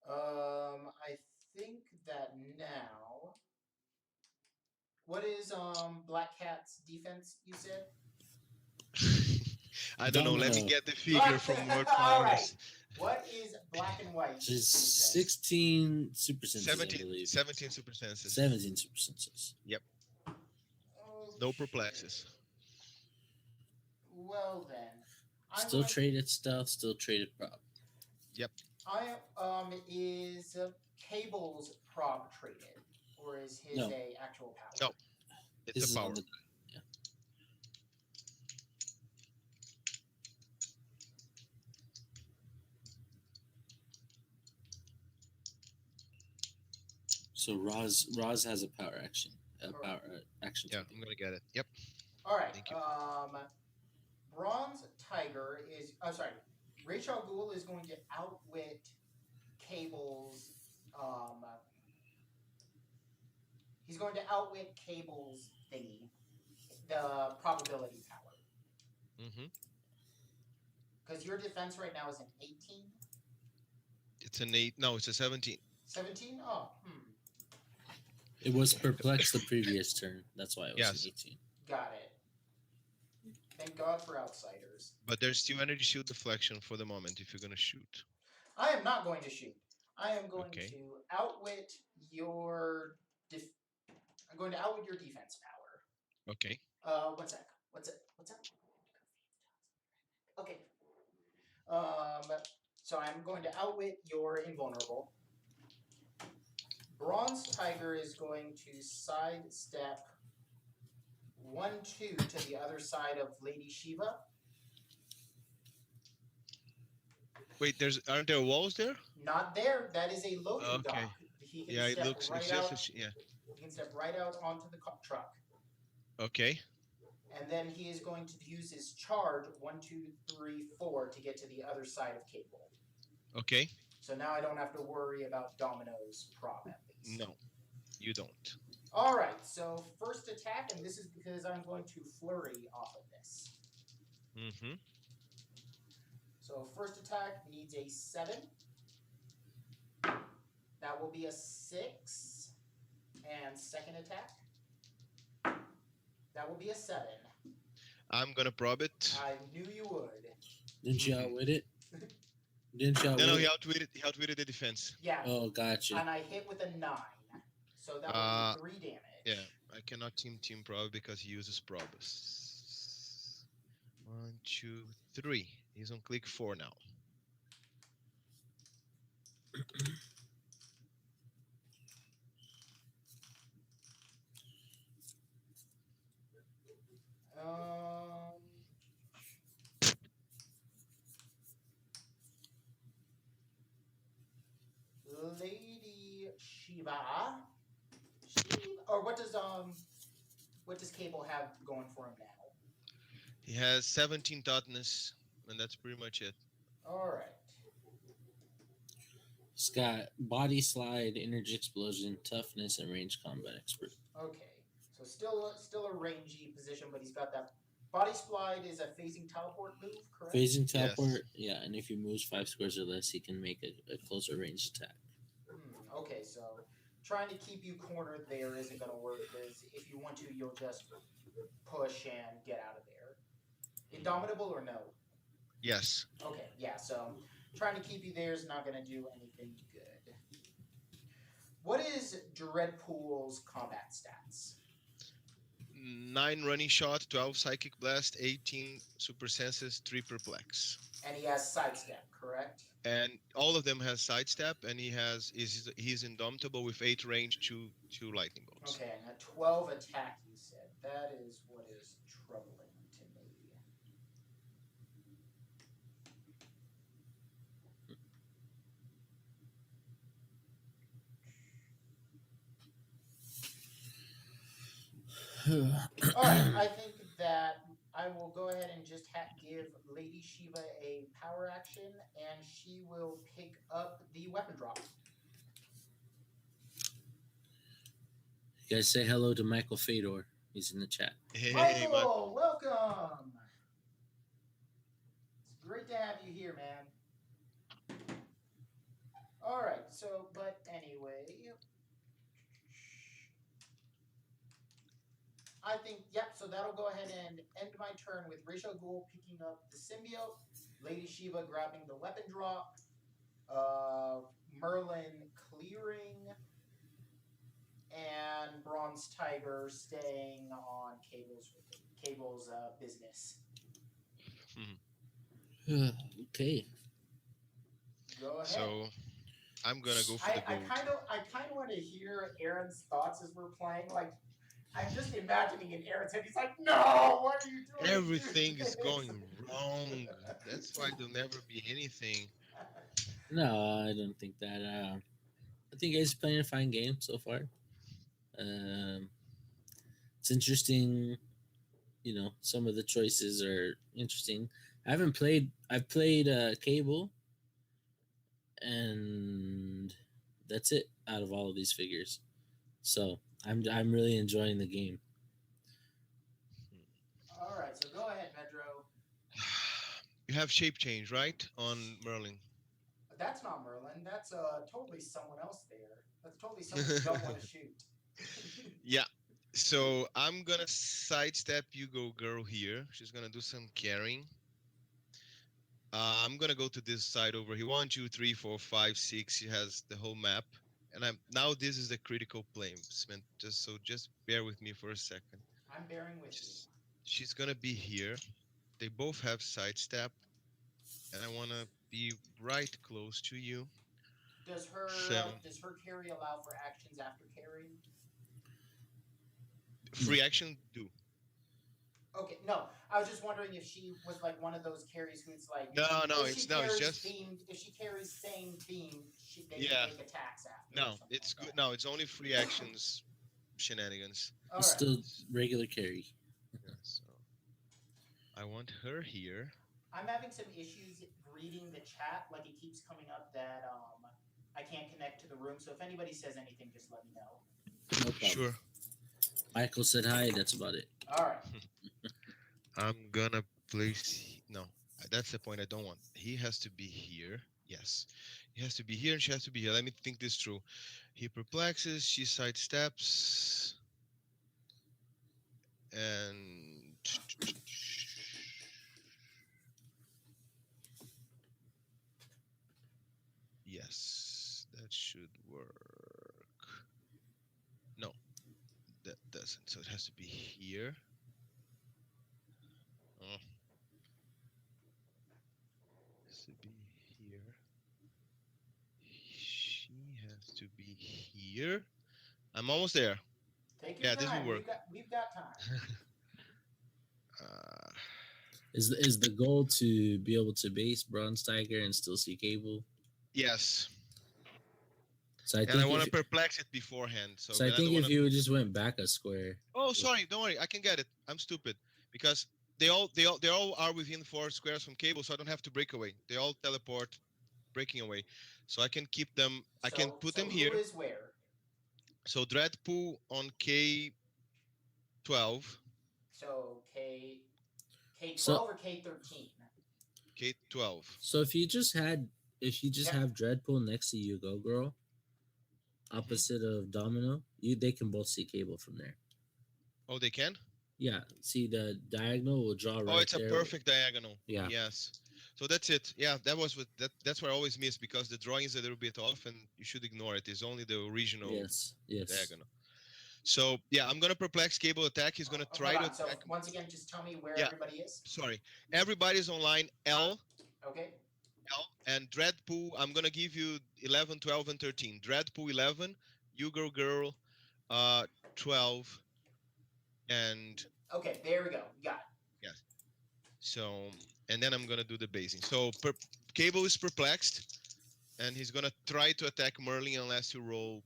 I think that now. What is Black Cat's defense? You said. I don't know. Let me Domino. get the figure from World All Finals. right. What is Black and White? Just 16 super senses, 17, I believe. 17 super senses. 17 super senses. Yep. Okay. No perplexes. Well then. Still traded stuff. Still traded prop. Yep. Is Cable's prog traded, or is his No. a actual power? No. It's This a is power. on the So Roz has a power action. Action. Yeah, I'm gonna get it. Yep. All right. Thank you. Bronze Tiger is. Oh, sorry. Rachel Ghoul is going to outwit Cable's. He's going to outwit Cable's thingy, the probability power. Mm-hmm. Because your defense right now is an 18. It's an 8. No, it's a 17. 17? Oh, It was perplex the previous turn. That's why it was Yes. an 18. Got it. Thank God for outsiders. But there's still energy shield deflection for the moment if you're gonna shoot. I am not going to shoot. I am going Okay. to outwit your. I'm going to outwit your defense power. Okay. One sec. What's that? Okay. So I'm going to outwit your invulnerable. Bronze Tiger is going to sidestep 1/2 to the other side of Lady Shiva. Wait, aren't there walls there? Not there. That is a loading Okay. dock. He can Yeah, it step looks. right It's out. just. Yeah. He can step right out onto the truck. Okay. And then he is going to use his charge 1, 2, 3, 4 to get to the other side of Cable. Okay. So now I don't have to worry about Domino's prop at least. No, you don't. All right. So first attack, and this is because I'm going to flurry off of this. Mm-hmm. So first attack needs a 7. That will be a 6. And second attack, that will be a 7. I'm gonna prob it. I knew you would. Didn't you outwit it? Didn't you outwit No, it? he outwitted. He outwitted the defense. Yeah. Oh, gotcha. And I hit with a 9. So that would be 3 damage. Yeah, I cannot team prob because he uses probs. 1, 2, 3. He's on click 4 now. Lady Shiva. Or what does Cable have going for him now? He has 17 toughness, and that's pretty much it. All right. It's got body slide, energy explosion, toughness, and range combat expert. Okay, so still a rangy position, but he's got that body slide is a phasing teleport move, correct? Phasing Yes. teleport, yeah, and if he moves 5 squares or less, he can make a closer range attack. Okay, so trying to keep you cornered there isn't going to work because if you want to, you'll just push and get out of there. Indomitable or no? Yes. Okay, yeah, so trying to keep you there is not going to do anything good. What is Dreadpool's combat stats? 9 running shot, 12 psychic blast, 18 super senses, 3 perplex. And he has sidestep, correct? And all of them has sidestep, and he's indomitable with 8 range, two lightning bolts. Okay, and a 12 attack, you said. That is what is troubling to me. All right, I think that I will go ahead and just give Lady Shiva a power action, and she will pick up the weapon drop. You guys say hello to Michael Fedor. He's in the chat. Hey, Michael, welcome. It's great to have you here, man. All right, so, but anyway, I think, yep, so that'll go ahead and end my turn with Rachel Ghoul picking up the symbiote, Lady Shiva grabbing the weapon drop, Merlin clearing, and Bronze Tiger staying on Cable's business. Okay. Go ahead. So I'm gonna go for the I gold. kind of want to hear Aaron's thoughts as we're playing. Like, I'm just imagining in Aaron's head. He's like, "No, what are you doing? Everything is going wrong. That's why there'll never be anything. No, I don't think that. I think you guys are playing a fine game so far. It's interesting. You know, some of the choices are interesting. I've played Cable, and that's it out of all of these figures. So I'm really enjoying the game. All right, so go ahead, Pedro. You have shape change, right? On Merlin. That's not Merlin. That's totally someone else there. That's totally someone you don't want to shoot. Yeah. So I'm gonna sidestep you, go girl here. She's gonna do some carrying. I'm gonna go to this side over here. 1, 2, 3, 4, 5, 6. She has the whole map, and I'm now. This is the critical placement. Just bear with me for a second. I'm bearing with you. She's gonna be here. They both have sidestep, and I wanna be right close to you. Does her carry allow for actions after carrying? Free action do. Okay, no. I was just wondering if she was like one of those carries who's like No, it's just themed. If she carries same theme, they Yeah. can make attacks after. No, it's good. No, it's only free actions shenanigans. All It's right. still regular carry. Yeah, so I want her here. I'm having some issues reading the chat. Like it keeps coming up that I can't connect to the room. So if anybody says anything, just let me know. No problem. Sure. Michael said hi. That's about it. All right. I'm gonna place. No, that's the point I don't want. He has to be here. Yes. He has to be here and she has to be here. Let me think this through. He perplexes, she sidesteps. And yes, that should work. No, that doesn't. So it has to be here. Oh. Has to be here. She has to be here. I'm almost there. Take your time. This will work. We've got time. Is the goal to be able to base Bronze Tiger and still see Cable? Yes. So I And think I want to perplex it beforehand. So I think if you just went back a square. Oh, sorry. Don't worry. I can get it. I'm stupid because they all are within 4 squares from Cable, so I don't have to break away. They all teleport, breaking away. so I can keep them. I can So, put so them who here. is where? So Dreadpool on K12, So K So 12 or K13? K12. so if you just Yep. have Dreadpool next to you go girl, opposite of Domino, they can both see Cable from there. Oh, they can. Yeah, see the diagonal will draw Oh, right it's a there. perfect diagonal. Yeah. Yes. So that's it. Yeah, that was what that's what I always miss because the drawing is a little bit off and you should ignore it. It's only the original Yes. Yes. diagonal. So yeah, I'm gonna perplex Cable attack. He's gonna try Hold to on. So attack. once again, just tell me where Yeah, everybody is. sorry. Everybody's online L, Okay. and Dreadpool. I'm gonna give you 11, 12, and 13. Dreadpool 11, You Girl, 12, and Okay. There we go. You got it. yes. So and then I'm gonna do the basing. So Cable is perplexed, and he's gonna try to attack Merlin unless you roll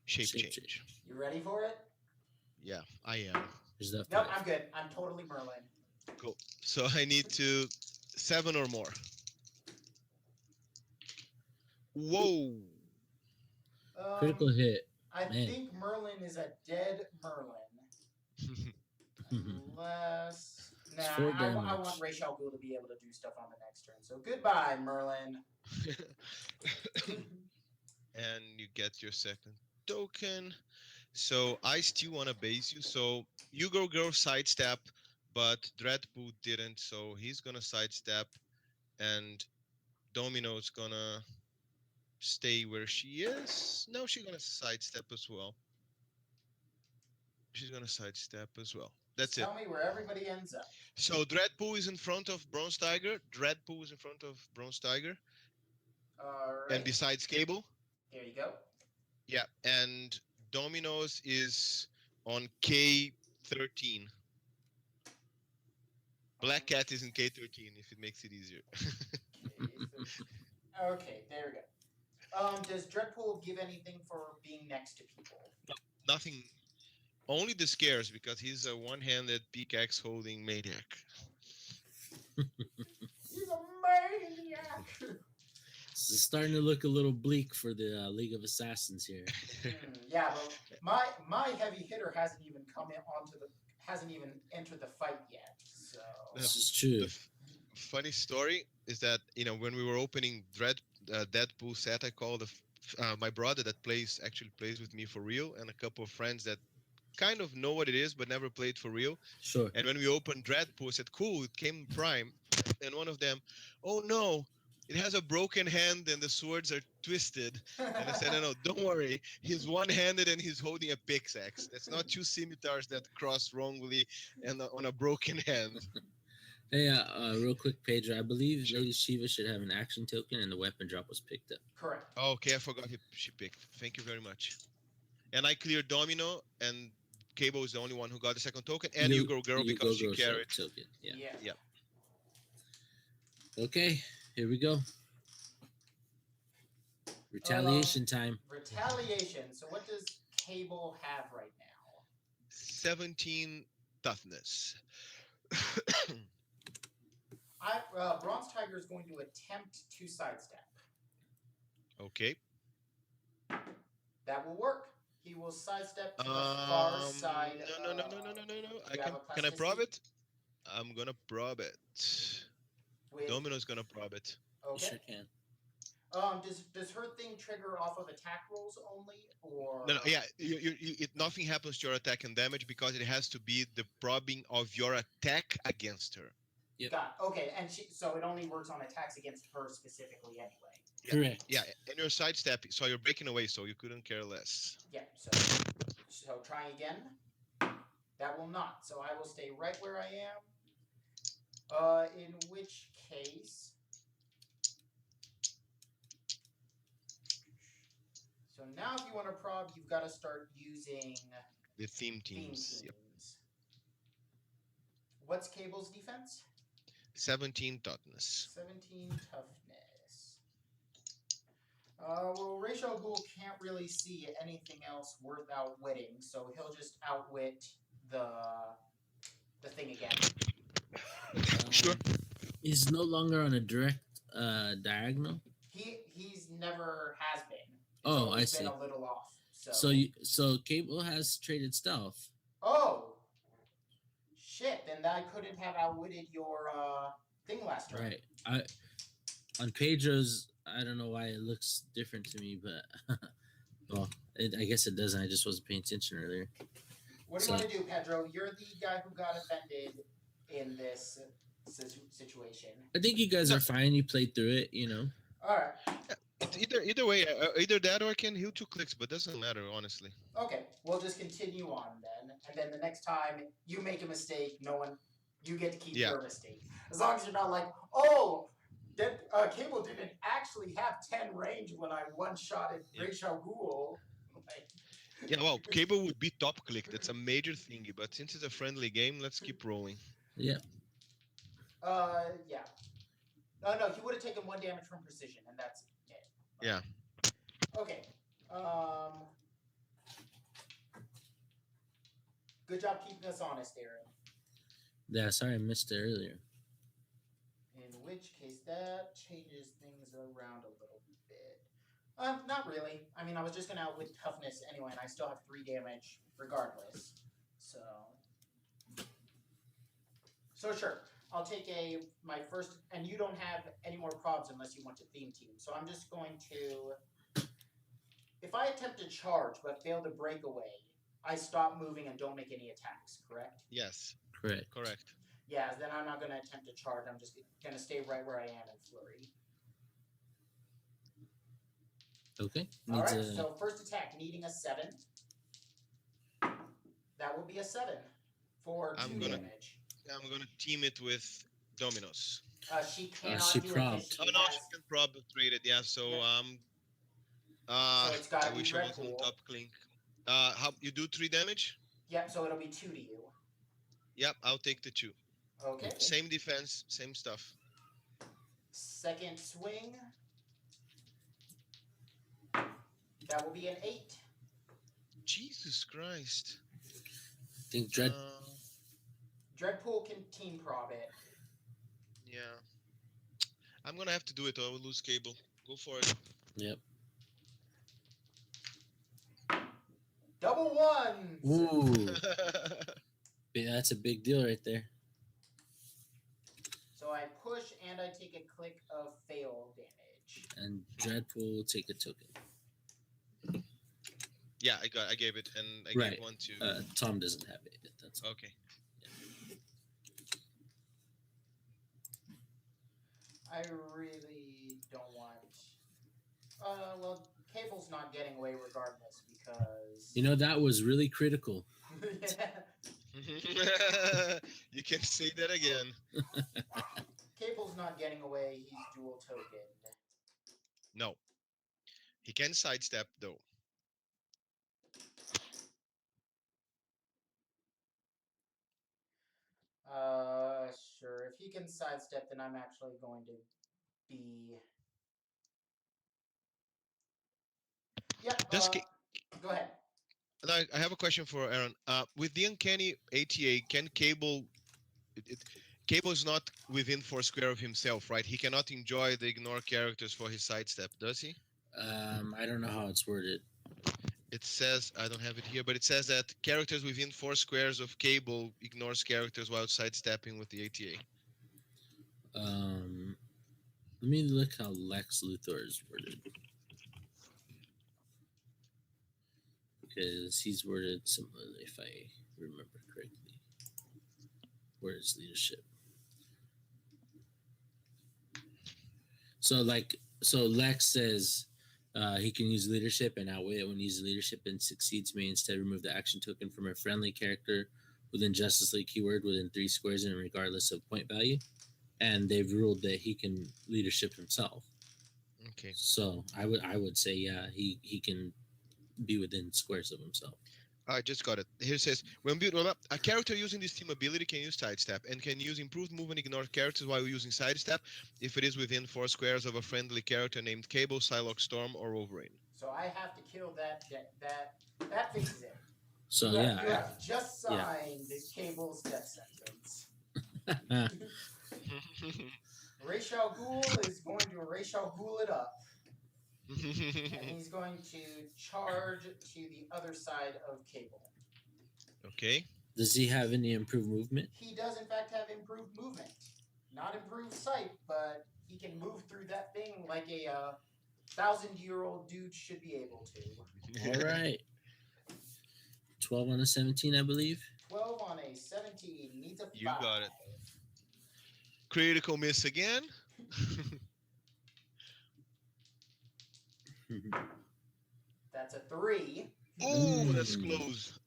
shape Shape change. You ready for it? Yeah, I am. There's that Nope. 5. I'm good. I'm totally Merlin. Cool. So I need to 7 or more. Whoa. Critical hit. I Man. think Merlin is a dead Merlin. Unless. Nah, It's 4 I damage. want Rachel Ghoul to be able to do stuff on the next turn. So goodbye, Merlin. And you get your second token. So I still want to base you. So you girl sidestep, but Dreadpool didn't. So he's gonna sidestep, and Domino's gonna stay where she is. No, she's gonna sidestep as well. She's gonna sidestep as well. Just That's it. tell me where everybody ends up. So Dreadpool is in front of Bronze Tiger. Dreadpool is in front of Bronze Tiger. All right. And besides Cable. There you go. Yeah, and Domino's is on K13. Black Cat is in K13 if it makes it easier. Okay, there we go. Does Dreadpool give anything for being next to people? Nothing. Only the scares because he's a one-handed pickaxe holding maniac. He's a maniac. It's starting to look a little bleak for the League of Assassins here. Yeah, but my heavy hitter hasn't even hasn't even entered the fight yet. So This is true. Funny story is that when we were opening Deadpool set, I called my brother that actually plays with me for real, and a couple of friends that kind of know what it is but never played for real. Sure. And when we opened Dreadpool, I said, "Cool, it came in Prime," and one of them, "Oh no, it has a broken hand and the swords are twisted." And I said, "No, don't worry. He's one-handed and he's holding a pickaxe. That's not two scimitars that cross wrongly and on a broken hand." Hey, real quick, Pedro. I believe Sure. Lady Shiva should have an action token, and the weapon drop was picked up. correct. Oh, okay, I forgot she picked. Thank you very much. And I cleared Domino, and Cable is the only one who got the second token, and you go girl because she carried. Token. Yeah. Yeah. Okay, here we go. Retaliation time. Retaliation. So what does Cable have right now? 17 toughness. Bronze Tiger is going to attempt to sidestep. Okay. That will work. He will sidestep to the far side. No. Can I probe it? I'm gonna probe it. Domino's gonna probe it. Okay. You sure can. Does her thing trigger off of attack rolls only, or No, yeah. Nothing happens to your attack and damage because it has to be the probing of your attack against her. Yep. Got it. Okay, and so it only works on attacks against her specifically anyway. Yeah. Correct. Yeah, and you're sidestepping, so you're breaking away, so you couldn't care less. Yeah. So try again. That will not. So I will stay right where I am. In which case. So now, if you want to prob, you've got to start using The theme teams. Yep. What's Cable's defense? 17 toughness. 17 toughness. Well, Rachel Ghoul can't really see anything else worth outwitting, so he'll just outwit the thing again. Sure. He's no longer on a direct diagonal? He's never has been. It's Oh, I always see. been a little off. So Cable has traded stealth. Oh shit! Then I couldn't have outwitted your thing last turn. Right. On Pedro's, I don't know why it looks different to me, but well, I guess it doesn't. I just wasn't paying attention earlier. What do you want to do, Pedro? You're the guy who got offended in this situation. I think you guys No. are fine. You played through it, you know. All right. Either way, either that or I can heal 2 clicks, but doesn't matter honestly. Okay, we'll just continue on then, and then the next time you make a mistake, you get to keep your mistake. As long as you're not like, oh, that Cable didn't actually have 10 range when I one-shotted Rachel Ghoul. Yeah, well, Cable would be top click. That's a major thingy, but since it's a friendly game, let's keep rolling. Yeah. Yeah. No, he would have taken 1 damage from precision, and that's it. Yeah. Okay. Good job keeping us honest, Aaron. Yeah, sorry I missed it earlier. In which case, that changes things around a little bit. Not really. I mean, I was just going to outwit toughness anyway, and I still have 3 damage regardless. So sure. I'll take my first, and you don't have any more probs unless you want to theme team. So I'm just going to, if I attempt to charge but fail to break away, I stop moving and don't make any attacks, correct? Yes. Correct. Yeah, then I'm not going to attempt to charge. I'm just going to stay right where I am and flurry. Okay. All right, so first attack, needing a 7. That will be a 7 for 2 damage. I'm going to team it with Dominos. She cannot she do probbed. it. Oh, no, she can prob trade it, yeah, so, so it's got I wish I was on top clink. How you do 3 damage? Yep, so it'll be 2 to you. Yep, I'll take the 2. Okay. Same defense, same stuff. Second swing. That will be an 8. Jesus Christ. I think Dreadpool can team prob it. Yeah. I'm going to have to do it or I will lose Cable. Go for it. Yep. Double ones! Ooh. Yeah, that's a big deal right there. So I push and I take a click of fail damage. And Dreadpool will take a token. Yeah, I gave it, and I gave one to... Tom doesn't have it yet. That's okay. I really don't want... well, Cable's not getting away regardless because... You know, that was really critical. You can say that again. Cable's not getting away. He's dual token. No. He can sidestep, though. Sure. If he can sidestep, then I'm actually going to be... Yep, go ahead. I have a question for Aaron. With the Uncanny ATA, can Cable... Cable is not within 4 square of himself, right? He cannot enjoy the ignore characters for his sidestep, does he? I don't know how it's worded. It says, I don't have it here, but it says that characters within 4 squares of Cable ignores characters while sidestepping with the ATA. Let me look how Lex Luthor is worded. Because he's worded similarly, if I remember correctly. Where is leadership? So Lex says he can use leadership and outwit when he uses leadership and succeeds may instead remove the action token from a friendly character within Justice League keyword within 3 squares and regardless of point value. And they've ruled that he can leadership himself. Okay. So I would say he can be within squares of himself. I just got it. Here it says, when a character using this team ability can use sidestep and can use improved move and ignore characters while using sidestep if it is within 4 squares of a friendly character named Cable, Psylocke, Storm, or Wolverine. So I have to kill that fixes it. So you have just signed Cable's death sentence. Rachel Ghoul is going to Rachel Ghoul it up. And he's going to charge to the other side of Cable. Okay. Does he have any improved movement? He does, in fact, have improved movement. Not improved sight, but he can move through that thing like a 1,000-year-old dude should be able to. All right. 12 on a 17, I believe. 12 on a 17. Needs a 5. You got it. Critical miss again. That's a 3. Oh, that's close.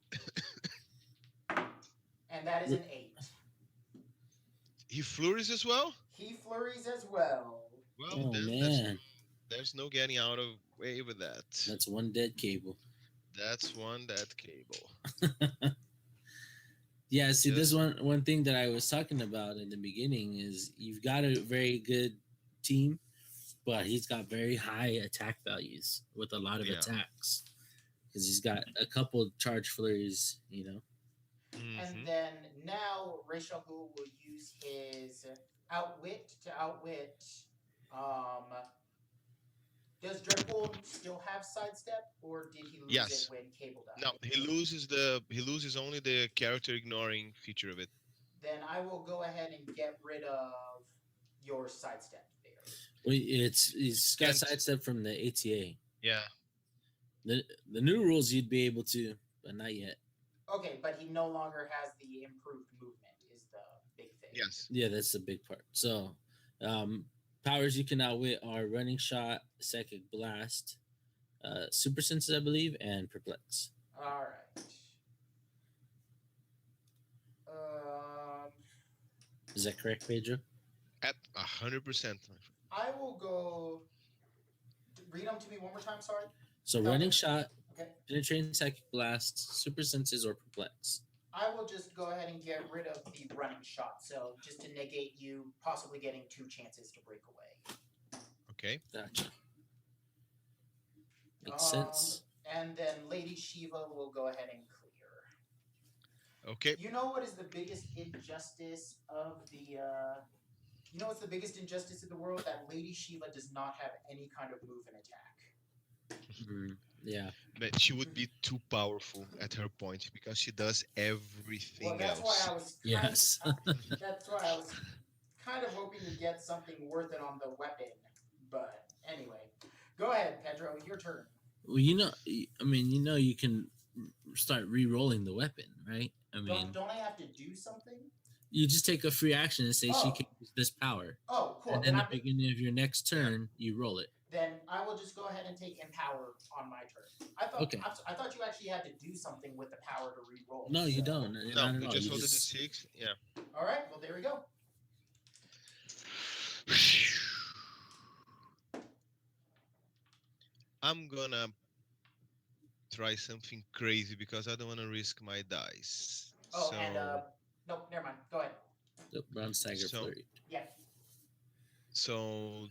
And that is an 8. He flurries as well? He flurries as well. Well, Oh, then man. there's no getting out of way with that. That's one dead Cable. That's one dead Cable. Yeah, see, Yes. this one thing that I was talking about in the beginning is you've got a very good team, but he's got very high attack values with a lot of Yeah. attacks because he's got a couple charge flurries, you know. And then now Rachel Ghoul will use his outwit to outwit. Does Dreadpool still have sidestep, or did he lose Yes. it when Cable died? No, he loses only the character ignoring feature of it. Then I will go ahead and get rid of your sidestep there. Well, he's got Can't- sidestep from the ATA. Yeah. The new rules you'd be able to, but not yet. Okay, but he no longer has the improved movement is the big thing. Yes. Yeah, that's the big part. So, powers you can outwit are running shot, psychic blast, super senses, I believe, and perplex. All right. Is that correct, Pedro? At 100%. I will go. Read them to me one more time. Sorry. So, Okay. running shot, Okay. penetrating psychic blast, super senses, or perplex. I will just go ahead and get rid of the running shot. So just to negate you possibly getting 2 chances to break away. Okay. Gotcha. Makes sense. And then Lady Shiva will go ahead and clear. Okay. You know what is the biggest injustice of the? You know what's the biggest injustice in the world? That Lady Shiva does not have any kind of move and attack. Yeah. But she would be too powerful at her point because she does everything Well, that's else. why I was. Yes. That's why I was kind of hoping to get something worth it on the weapon. But anyway, go ahead, Pedro. Your turn. Well, you can start re-rolling the weapon, right? I mean, Don't I have to do something? you just take a free action and say she Oh. can use this power. Oh, cool. And then at the beginning of your next turn, you roll it. Then I will just go ahead and take Empower on my turn. I thought Okay. I thought you actually had to do something with the power to re-roll. No, you so- don't. No, Not at you all. just You roll the just- d6. Yeah. All right. Well, there we go. I'm gonna try something crazy because I don't want to risk my dice. Oh, so, and nope. Never mind. Go ahead. the bronze tiger So- flurry. Yeah. so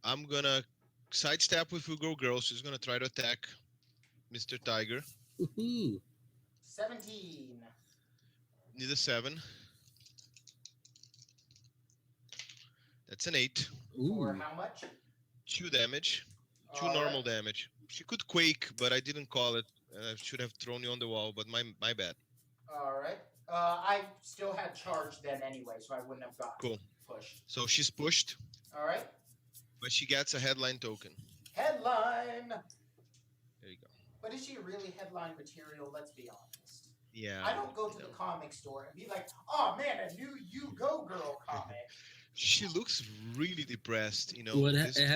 I'm gonna sidestep with Ugo Girl. She's gonna try to attack Mr. Tiger. Woohoo! 17. Need a 7. That's an 8. For Ooh. how much? 2 damage. 2 All normal right. damage. She could quake, but I didn't call it. I should have thrown you on the wall, but my bad. All right. I still had charge then anyway, so I wouldn't have gotten Cool. pushed. So she's pushed, All right. but she gets a headline token. Headline. There you go. But is she really headline material? Let's be honest. Yeah. I don't go to the comic store and be like, "Oh man, a new You Go Girl comic." She looks really depressed, you know. Well, this it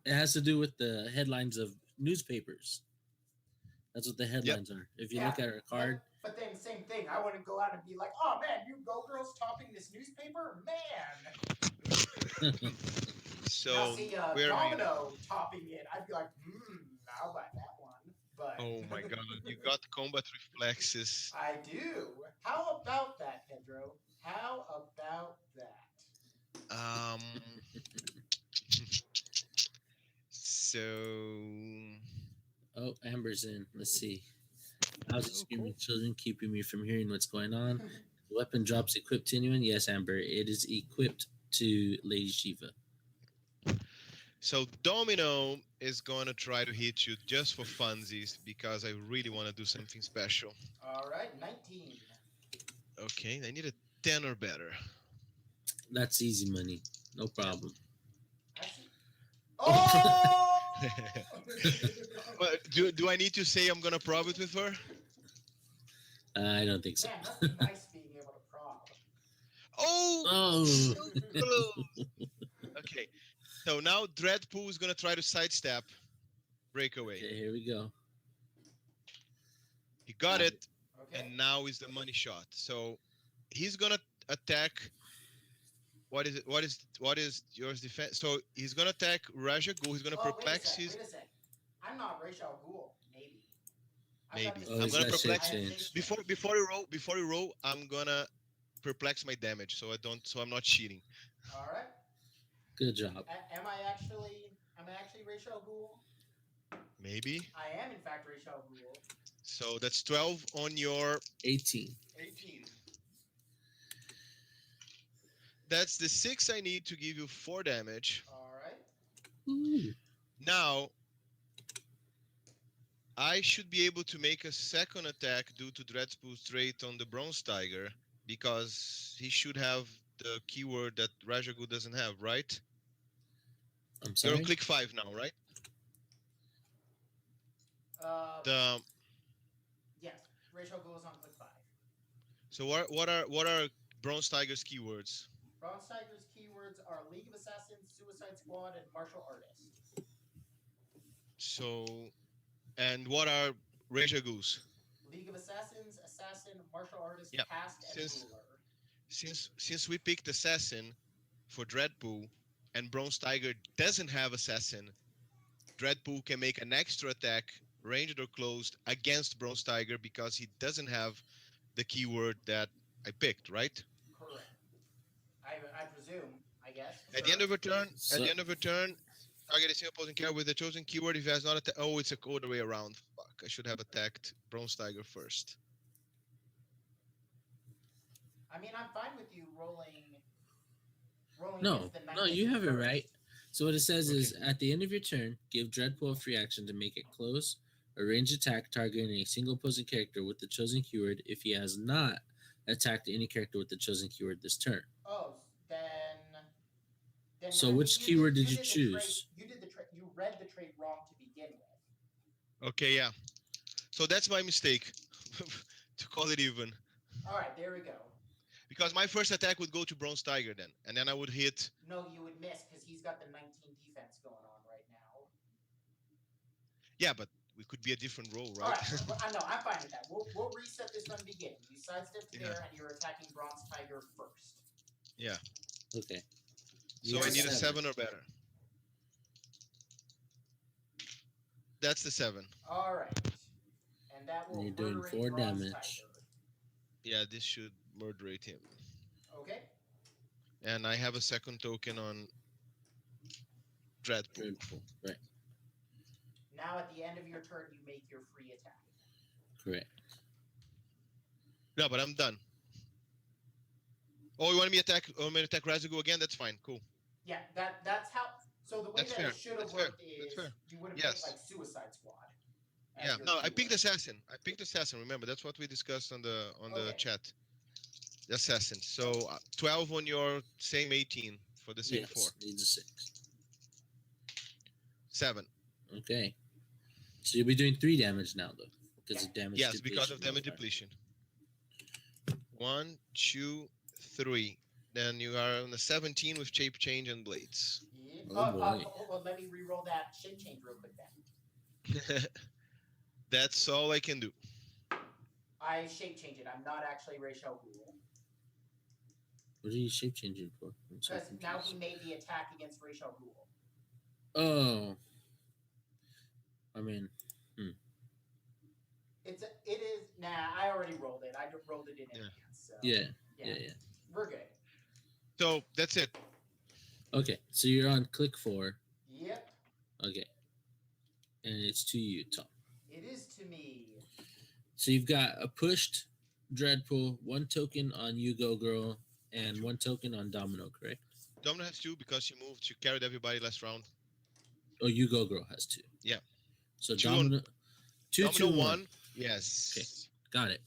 has to do with the headlines of newspapers. That's what the headlines are. If you Yeah, look at her card, But then same thing. I wouldn't go out and be like, "Oh man, You Go Girl's topping this newspaper, man." So now see, where are you? Domino topping it, I'd be like, I'll buy that one. But Oh my god, you got combat reflexes. I do. How about that, Pedro? How about that? So oh, Amber's in. Let's see. How's the Oh, screaming cool. children keeping me from hearing what's going on? Weapon drops equipped to anyone? Yes, Amber. It is equipped to Lady Shiva. So Domino is gonna try to hit you just for funsies because I really want to do something special. All right, 19. Okay, I need a 10 or better. That's easy money. No problem. Actually, Oh. oh! But do I need to say I'm gonna prob it with her? I don't think so. Man, must be nice being able to prob. Oh, Oh. so close. Okay, so now Dreadpool is gonna try to sidestep breakaway. Okay, here we go. He got it, Okay. and now is the money shot. So he's gonna attack. What is it? What is yours defense? So he's gonna attack Raja Ghul. He's gonna Oh, perplex his. wait a sec. I'm not Rachel Ghoul. Maybe. Maybe Oh, I'm he's gonna got shape perplex. change. Before you roll, I'm gonna perplex my damage, so I'm not cheating. All right. Good job. Am I actually Rachel Ghoul? Maybe. I am in fact Rachel Ghoul. So that's 12 on your 18. 18. That's the 6 I need to give you 4 damage. All right. Ooh. Now, I should be able to make a second attack due to Dreadpool's trait on the Bronze Tiger because he should have the keyword that Rajagu doesn't have, right? I'm You're sorry. on click 5 now, right? The Yes. Rachel Ghoul is on click 5. So what are Bronze Tiger's keywords? Bronze Tiger's keywords are League of Assassins, Suicide Squad, and Martial Artist. So, and what are Rajagu's? League of Assassins, Assassin, Martial Artist, Yep. Cast, and Since- Ruler. Since we picked Assassin for Dreadpool, and Bronze Tiger doesn't have Assassin, Dreadpool can make an extra attack, ranged or closed, against Bronze Tiger because he doesn't have the keyword that I picked, right? Correct. I presume, I guess. At the end of a turn, So- target a single opposing character with the chosen keyword if he has not attacked. Oh, it's a other way around. Fuck, I should have attacked Bronze Tiger first. I mean, I'm fine with you rolling. No, against the no, 19 you have it first. right. So what it says is, at the end of your turn, give Dreadpool a free action to make it close a ranged attack targeting a single opposing character with the chosen keyword if he has not attacked any character with the chosen keyword this turn. Oh, then. So I mean, which keyword did you the choose? Trait, you read the trait wrong to begin with. Okay, yeah. So that's my mistake. To call it even. All right, there we go. Because my first attack would go to Bronze Tiger then. And then I would hit. No, you would miss because he's got the 19 defense going on right now. Yeah, but it could be a different roll, All right? right, I know, I'm fine with that. We'll reset this from the beginning. You sidestep to Yeah. there, and you're attacking Bronze Tiger first. Yeah. Okay. So It's I need a 7 or better. That's the 7. All right, and that will You're doing murderate 4 Bronze damage. Tiger. Yeah, this should murderate him. Okay. And I have a second token on Dreadpool. Dreadpool. Right. Now at the end of your turn, you make your free attack. Correct. No, but I'm done. Oh, you want me to attack Razagu again? That's fine. Cool. Yeah, that's how. So the way That's that fair. it should have That's fair. worked That's is fair. you would have Yes. picked like Suicide Squad. as Yeah. your No, I picked keyword. Assassin. Remember, that's what we discussed on the Okay. chat. The Assassin. So 12 on your same 18 for the same Yes. 4. Needs a 6. 7. Okay. So you'll be doing 3 damage now, though, because of damage. Yes, because of depletion damage modifier. depletion. 1, 2, 3. Then you are on the 17 with shape change and blades. Yeah. Oh, boy. Hold on, let me re-roll that shape change real quick then. That's all I can do. I shape change it. I'm not actually Rachel Ghoul. What are you shape changing for? I'm so Because now confused. he made the attack against Rachel Ghoul. Oh. I mean, It is. Nah, I already rolled it. I rolled it in Yeah. advance. So yeah. We're good. So that's it. Okay, so you're on click 4. Yep. Okay. And it's to you, Tom. It is to me. So you've got a pushed Dreadpool, one token on You Go Girl, and one token on Domino, correct? Domino has two because she moved. She carried everybody last round. Oh, You Go Girl has two. Yeah. So Two on Domino, two, Domino two, one. one. Yes. Got it.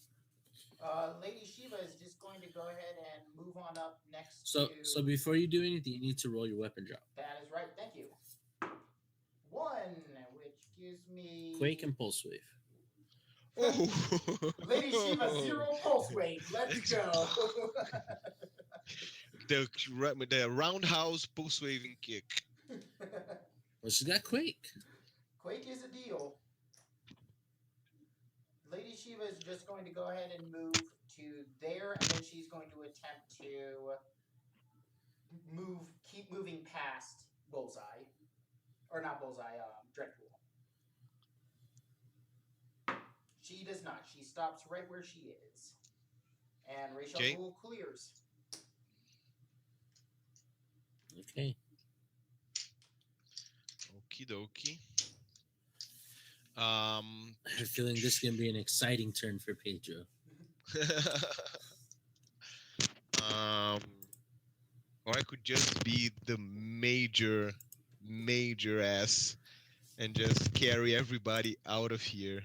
Lady Shiva is just going to go ahead and move on up next So, to. so before you do anything, you need to roll your weapon drop. That is right. Thank you. One, which gives me Quake and Pulse Wave. Oh. Lady Shiva 0 pulse wave. Let's go. the roundhouse pulse waving kick. Well, she's got Quake. Quake is a deal. Lady Shiva is just going to go ahead and move to there, and then she's going to attempt to keep moving past Bullseye, or not Bullseye, Dreadpool. She does not. She stops right where she is, and Rachel Okay. Ghoul clears. Okay. Okie dokie. I have a feeling this is gonna be an exciting turn for Pedro. Or I could just be the major ass and just carry everybody out of here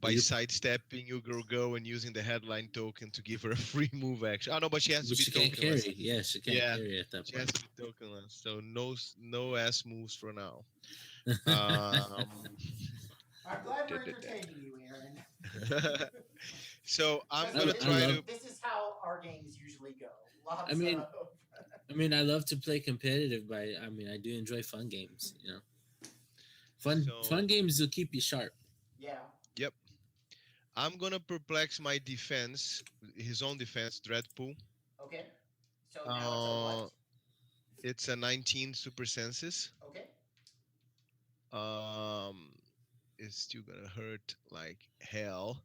by sidestepping You Go and using the headline token to give her a free move action. Oh no, but she has to be She can't tokenless. carry. Yeah, she can't carry at that She has point. to be tokenless. So no ass moves for now. Um, I'm glad we're entertaining you, Aaron. So I'm Because gonna try to. This is how our games usually go. Lots I mean, of. I love to play competitive, but I do enjoy fun games. You know, fun games will keep you sharp. Yeah. Yep. I'm gonna perplex my defense, his own defense, Dreadpool. Okay. So now it's a what? It's a 19 super senses. Okay. It's still gonna hurt like hell,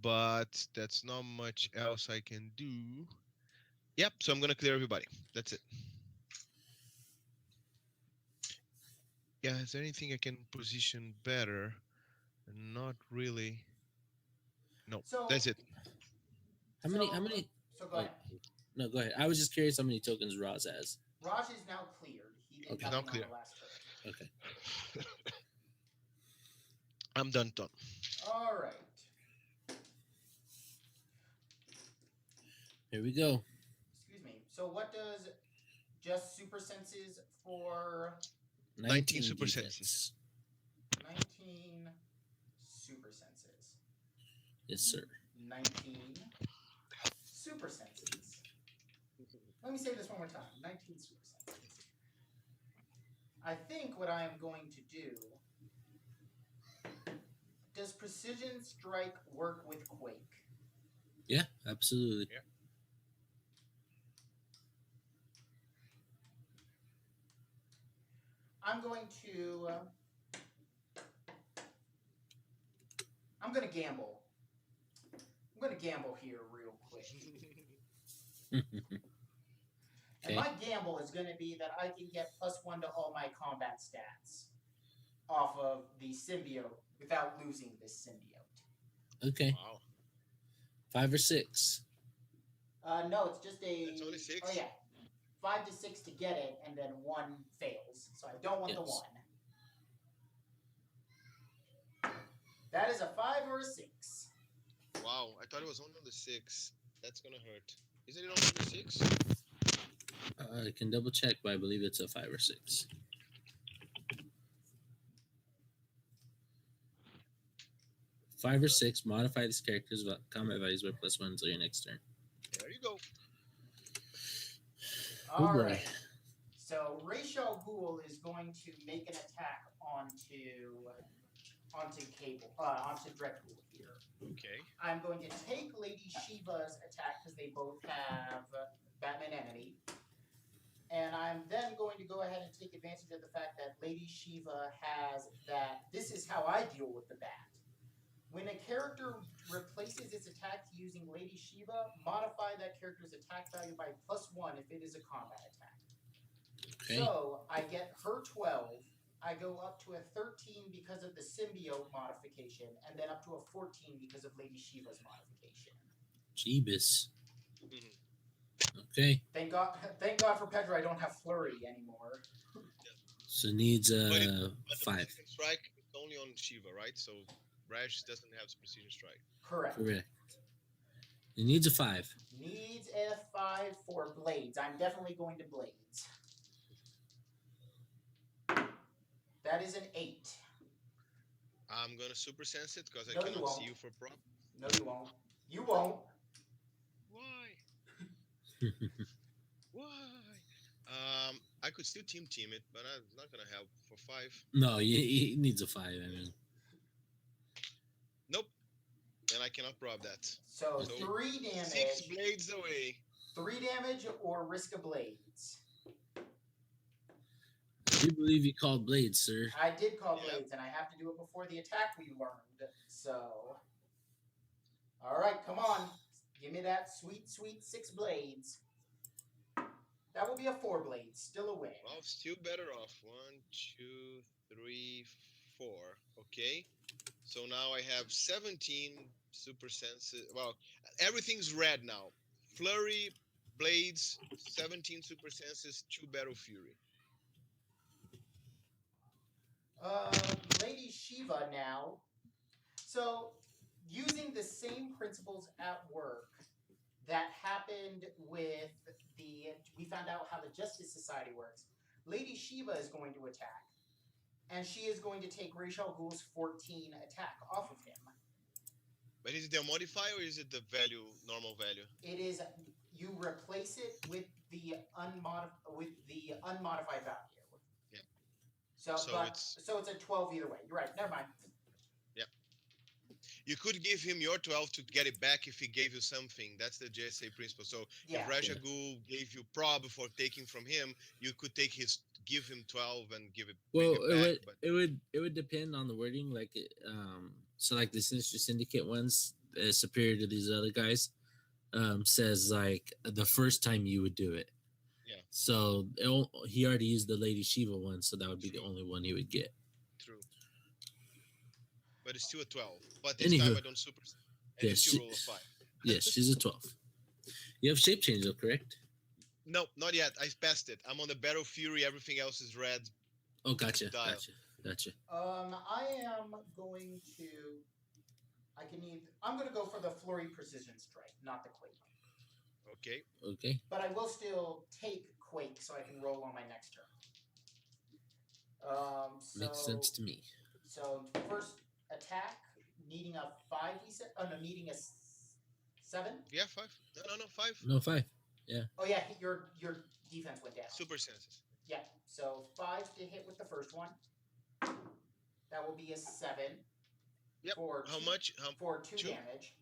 but that's not much else I can do. Yep. So I'm gonna clear everybody. That's it. Yeah. Is there anything I can position better? Not really. No. So That's it. How many? So go ahead. No, go ahead. I was just curious how many tokens Roz has. Raj is now cleared. He did Okay. nothing Now clear. on the last turn. Okay. I'm done. All right. Here we go. Excuse me. So what does just super senses for 19 super defense. senses. 19 super senses? Yes, sir. 19 super senses. Let me say this one more time. 19 super senses. I think what I am going to do. Does precision strike work with Quake? Yeah, absolutely. Yeah. I'm going to gamble. I'm going to gamble here real quick. And my gamble is going to be that I can get +1 to all my combat stats off of the symbiote without losing this symbiote. Okay. Wow. 5 or 6. No, it's just a. It's only 6? Oh yeah, 5 to 6 to get it, and then 1 fails. So I don't want the 1. That is a 5 or a 6. Wow, I thought it was only on the 6. That's gonna hurt. Isn't it only on the 6? I can double check, but I believe it's a 5 or 6. Five or 6. Modify this character's combat values by +1 until your next turn. There you go. All right. So Rachel Ghoul is going to make an attack onto Dreadpool here. Okay. I'm going to take Lady Shiva's attack because they both have Batman Enemy. And I'm then going to go ahead and take advantage of the fact that Lady Shiva has that. This is how I deal with the bat. When a character replaces its attack using Lady Shiva, modify that character's attack value by +1 if it is a combat attack. Okay. So I get her 12. I go up to a 13 because of the symbiote modification, and then up to a 14 because of Lady Shiva's modification. Jeebus. Mhm. Okay. Thank God for Pedro. I don't have flurry anymore. So needs But it, a but the 5. precision strike is only on Shiva, right? So Rash doesn't have precision strike. Correct. Correct. It needs a 5. Needs F5 for blades. I'm definitely going to blades. That is an 8. I'm gonna super sense it because I No, you cannot see won't. you for prop. No, you won't. You won't. Why? Why? I could still team it, but I'm not gonna help for 5. No, he needs a 5. I mean, Nope, and I cannot prop that. So So 3 6 damage. blades away. 3 damage or risk of blades. we believe you called blades, sir. I did call Yep. blades, and I have to do it before the attack we learned. So, all right, come on, give me that sweet, sweet 6 blades. That will be a 4 blades, still a win. Well, still better off. 1, 2, 3, 4. Okay. So now I have 17 super senses. Well, everything's red now. Flurry, blades, 17 super senses, 2 battle fury. Lady Shiva now. So, using the same principles at work that happened with we found out how the Justice Society works. Lady Shiva is going to attack, and she is going to take Rachel Ghul's 14 attack off of him. But is it the modifier or is it the value, normal value? It is, you replace it with the unmodified value. Yeah. So it's a 12 either way. You're right. Never mind. You could give him your 12 to get it back if he gave you something. That's the JSA principle. So Yeah. if Raja Ghul gave you prob before taking from him, you could give him 12 and bring Well, it back. it would depend on the wording. Like, so like the Sinister Syndicate ones, superior to these other guys, says like the first time you would do it. Yeah. So he already used the Lady Shiva one, so that would be True. the only one he would get. True. But it's still a 12. But this Anywho. time I don't super. And Yes, you still roll a 5. Yes, she's a 12. You have shape change though, correct? No, not yet. I passed it. I'm on the Battle Fury. Everything else is red. Oh, gotcha. Dial. Gotcha. I am going to. I'm going to go for the Flurry Precision Strike, not the Quake. Okay. But I will still take Quake, so I can roll on my next turn. Makes sense to me. So first attack, needing a 5. Needing a 7. Yeah, 5. No, 5. No, 5. Oh yeah, your defense went down. Super senses. Yeah, so 5 to hit with the first one. That will be a 7. Yep. For How two, much? For 2 two? damage.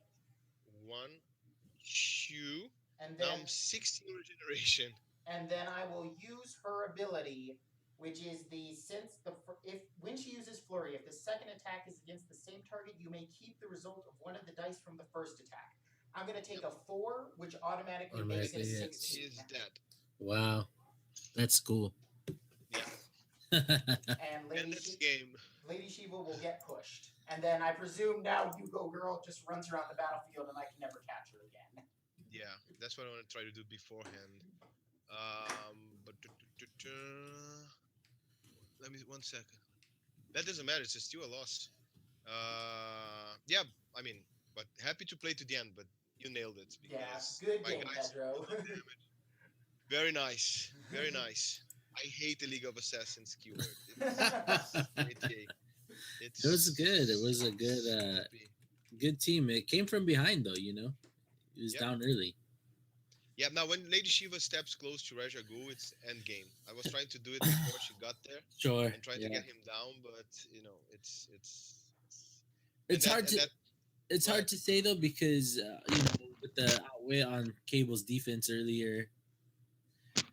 1, 2. And Now then I'm 16 regeneration. and then I will use her ability, which is when she uses Flurry, if the second attack is against the same target, you may keep the result of one of the dice from the first attack. I'm going to take a 4, which automatically makes it a 16. He's dead. Wow, that's cool. Yeah. And And that's game. Lady Shiva will get pushed. And then I presume now Hugo Girl just runs around the battlefield and I can never catch her again. Yeah, that's what I want to try to do beforehand. But let me 1 second. That doesn't matter. It's still a loss. Yeah, I mean, but happy to play to the end. But you nailed it. Good my game, guys Pedro. Very nice. Very nice. I hate the League of Assassins keyword. It was good. It was a good team. It came from behind though. It was down early. Yeah. Now when Lady Shiva steps close to Raja Ghul, it's end game. I was trying to do it before she got there. Sure. And trying to get him down, but it's hard to. It's hard to say though because with the outweigh on Cable's defense earlier.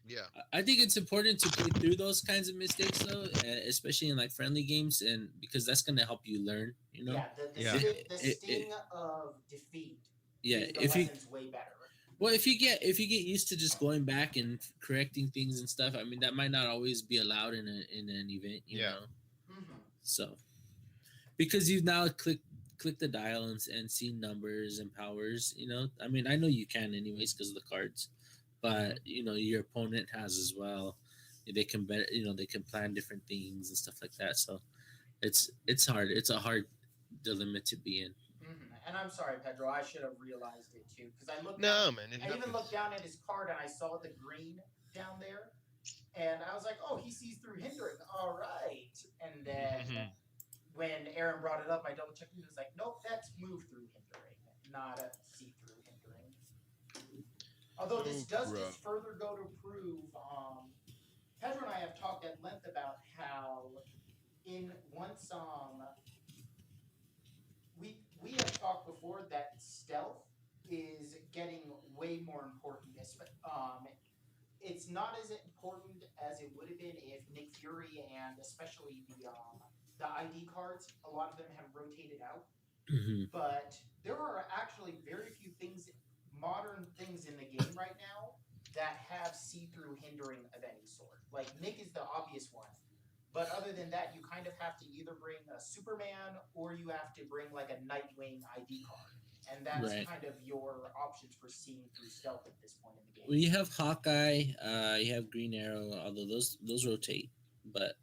Yeah, I think it's important to play through those kinds of mistakes though, especially in like friendly games, and because that's going to help you learn. Yeah, the sting of defeat. Yeah, way better. Well, if you get used to just going back and correcting things and stuff, I mean that might not always be allowed in an event. You know. Mm-hmm. So, because you've now click the dial and see numbers and powers. I mean, I know you can anyways because of the cards, but your opponent has as well. They can bet, they can plan different things and stuff like that. So it's hard. It's a hard dilemma to be in. And I'm sorry, Pedro. I should have realized it too because I looked down. No, man, it I even looked happens. down at his card and I saw the green down there, and I was like, "Oh, he sees through hindering. All right." And then when Aaron brought it up, I double checked and it was like, "Nope, that's move through hindering, not a see through hindering." Although this Oh, does bro. just further go to prove, Pedro and I have talked at length about how in once we have talked before that stealth is getting way more important. It's not as important as it would have been if Nick Fury and especially the ID cards, a lot of them have rotated out. Hmm. But there are actually very few things, modern things in the game right now that have see-through hindering of any sort. Like Nick is the obvious one, but other than that, you kind of have to either bring a Superman or you have to bring like a Nightwing ID card, and that's Right. kind of your options for seeing through stealth at this point in the Well, game. you have Hawkeye, you have Green Arrow, although those rotate, but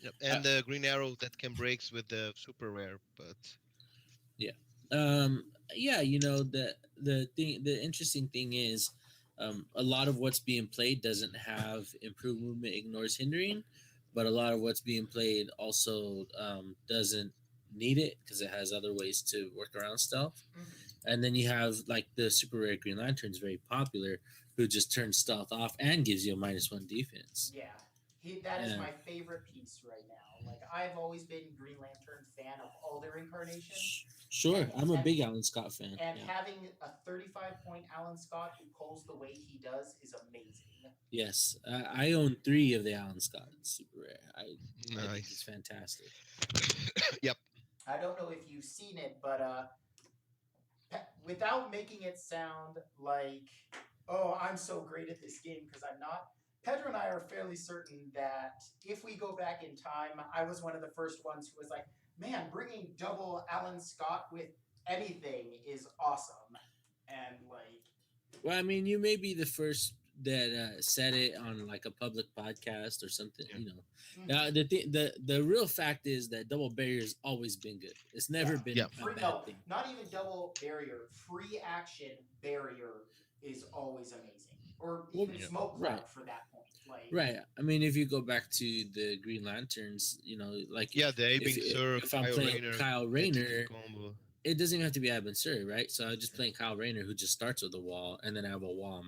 Yep. uh, And the green arrow that can breaks with the super rare, but yeah, um, yeah. The interesting thing is, a lot of what's being played doesn't have improved movement, ignores hindering, but a lot of what's being played also doesn't need it because it has other ways to work around stealth. Mm-hmm. And then you have like the super rare Green Lanterns, very popular, who just turns stealth off and gives you a -1 defense. Yeah, that is And my favorite piece right now. Like I've always been Green Lantern fan of all their incarnations, sure, and I'm a and big Alan Scott fan. and Yeah. having a 35-point Alan Scott who pulls the way he does is amazing. Yes, I own 3 of the Alan Scott super rare. I think he's nice. fantastic. Yep. I don't know if you've seen it, but without making it sound like, oh, I'm so great at this game because I'm not. Pedro and I are fairly certain that if we go back in time, I was one of the first ones who was like, man, bringing double Alan Scott with anything is awesome. And like, Well, I mean, you may be the first that said it on like a public podcast or something. Yeah. The real fact is that double barrier's always been good. It's never yeah, been Yeah. a free, bad no, thing. not even double barrier. Free action barrier is always amazing. Or Well, even Yeah. smoke right. cloud for that point. Like, Right. I mean, if you go back to the Green Lanterns, like Yeah. The Aiming Sir, if I'm Kyle playing Rayner, Kyle ATT Rayner, combo. it doesn't even have to be Abin Sur, right? So I just playing Kyle Rayner, who just starts with a wall, and then I have a wall on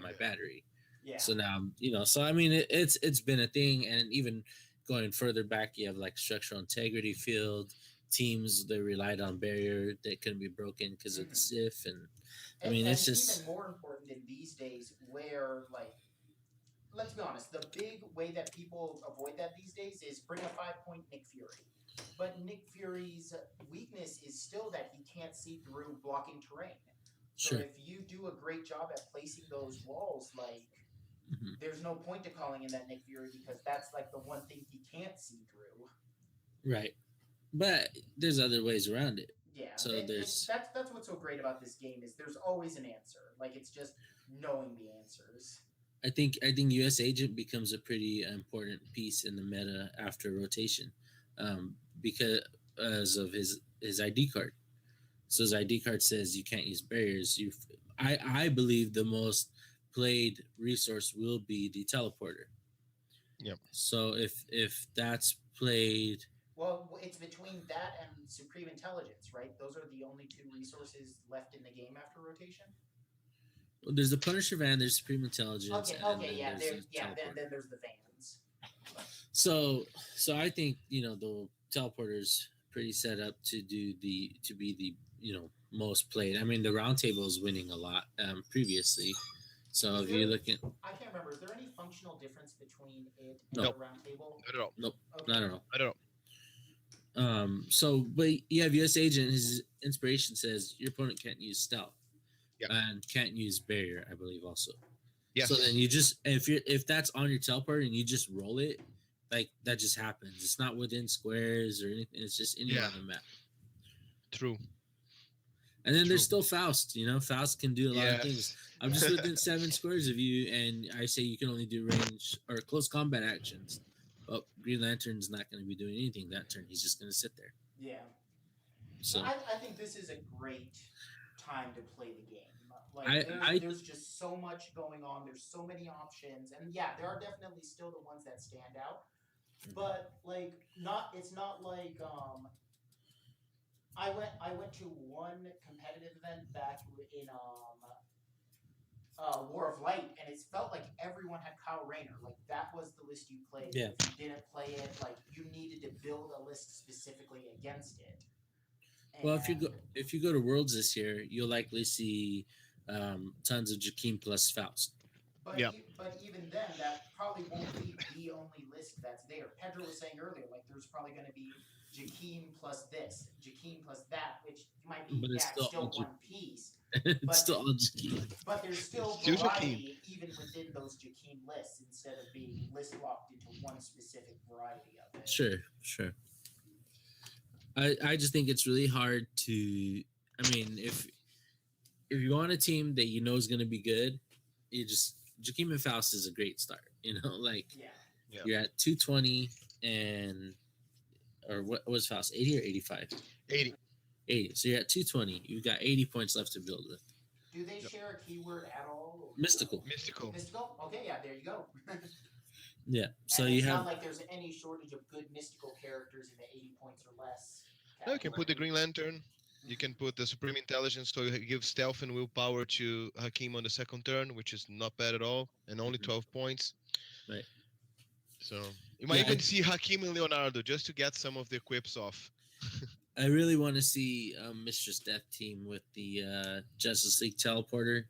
my battery. yeah. So now So I mean, it's been a thing, and even going further back, you have like structural integrity field teams that relied on barrier that couldn't be broken because of the Mhm. SIF, and I and, mean, and it's just even more important in these days where like let's be honest, the big way that people avoid that these days is bring a 5-point Nick Fury. But Nick Fury's weakness is still that he can't see through blocking terrain. So sure. if you do a great job at placing those walls, like Mhm. there's no point to calling in that Nick Fury because that's like the one thing he can't see through. Right, but there's other ways around it. Yeah, So there's that's what's so great about this game is there's always an answer. Like it's just knowing the answers. I think US Agent becomes a pretty important piece in the meta after rotation, because of his ID card. So his ID card says you can't use barriers. I believe the most played resource will be the teleporter. Yep. So if that's played, Well, it's between that and Supreme Intelligence, right? Those are the only two resources left in the game after rotation. well, there's the Punisher van, there's Supreme Intelligence, Okay, and okay, then yeah, there's there, the yeah. Then, teleporter. then there's the vans. So I think the teleporter's pretty set up to be the most played. I mean, the roundtable is winning a lot previously. So Is if you there? look at I can't remember. Is there any functional difference between it and No. the round table? Not at all. nope, Okay. not at all. Not at all. So but you have US Agent. His inspiration says your opponent can't use stealth, Yeah. and can't use barrier. I believe also. Yes. So then you just if that's on your teleporter and you just roll it, like that just happens. It's not within squares or anything. It's just anywhere Yeah. on the map. True. And then there's True. still Faust. Faust can do a lot of things. Yes. I'm just within 7 squares of you, and I say you can only do range or close combat actions. But Green Lantern's not going to be doing anything that turn. He's just going to sit there. Yeah. No, So I think this is a great time to play the game. I Like I there's just so much going on. There's so many options, and yeah, there are definitely still the ones that stand out. But like, not it's not like I went to one competitive event back in War of Light, and it felt like everyone had Kyle Rayner. Like that was the list you played. Yeah. If you didn't play it, like you needed to build a list specifically against it. well, And if you go to Worlds this year, you'll likely see tons of Jakeem plus Faust. Yeah. But even then, that probably won't be the only list that's there. Pedro was saying earlier, like there's probably going to be Jakeem plus this, Jakeem plus that, which might be But it's it's still still one piece, it's but still all Jakeem. but there's still Still Jakeem. variety even within those Jakeem lists instead of being list locked into one specific variety of it. Sure. I just think it's really hard to. I mean, if you want a team that you know is going to be good, you just Jakeem and Faust is a great start. Like Yeah. Yeah. you're at 220 and or what was Faust 80 or 85? 80. 80. So you're at 220. You've got 80 points left to build with. Do they share a keyword at all? Or Mystical. Mystical. Mystical? Okay, yeah, there you go. Yeah. So and you it's have not like there's any shortage of good mystical characters in the 80 points or less. No, you can put the category. Green Lantern. You can put the Supreme Intelligence, so you give stealth and willpower to Hakim on the second turn, which is not bad at all, and only 12 points. Right. So you might Yeah, even see Hakim and Leonardo just to get some of the equips off. I really want to see Mistress Death team with the Justice League teleporter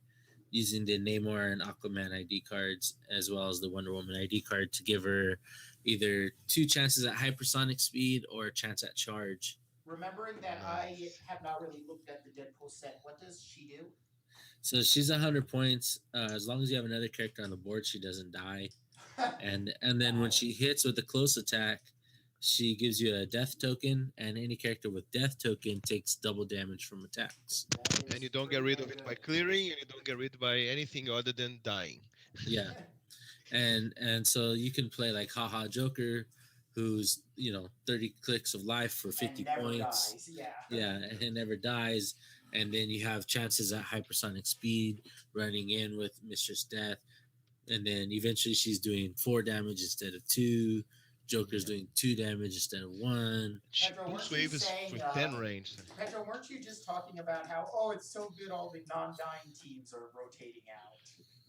using the Namor and Aquaman ID cards as well as the Wonder Woman ID card to give her either 2 chances at hypersonic speed or a chance at charge. Remembering that I have not really looked at the Deadpool set, what does she do? So she's 100 points. As long as you have another character on the board, she doesn't die. And then when she hits with a close attack, she gives you a death token, and any character with death token takes double damage from attacks. And you don't get rid of it by clearing, and you don't get rid by anything other than dying. Yeah. And so you can play like Haha Joker, who's 30 clicks of life for 50 and never points. Dies. Yeah. Yeah, and it never dies. And then you have chances at hypersonic speed running in with Mistress Death. And then eventually she's doing 4 damage instead of 2. Joker's doing 2 damage instead of 1. Pedro, Boost weren't you wave is saying, for 10 range. Pedro, weren't you just talking about how, it's so good all the non-dying teams are rotating out?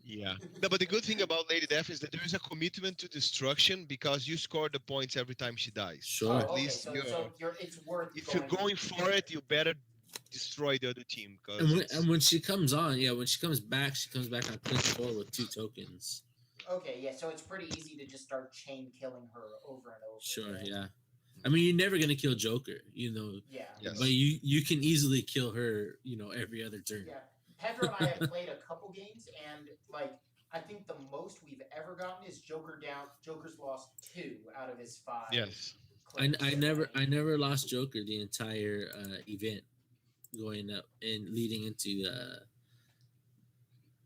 Yeah. No, but the good thing about Lady Death is that there is a commitment to destruction because you score the points every time she dies. Sure. At least so it's worth if you're going for it, you better destroy the other team. And when she comes on, when she comes back on click 4 with 2 tokens. Okay, yeah, so it's pretty easy to just start chain killing her over and over. Sure, again. yeah. I mean, you're never gonna kill Joker, Yeah. Yes. but you can easily kill her, every other turn. Yeah. Pedro and I have played a couple games, and I think the most we've ever gotten is Joker's lost 2 out of his 5. Yes. I never lost Joker the entire event, going up and leading into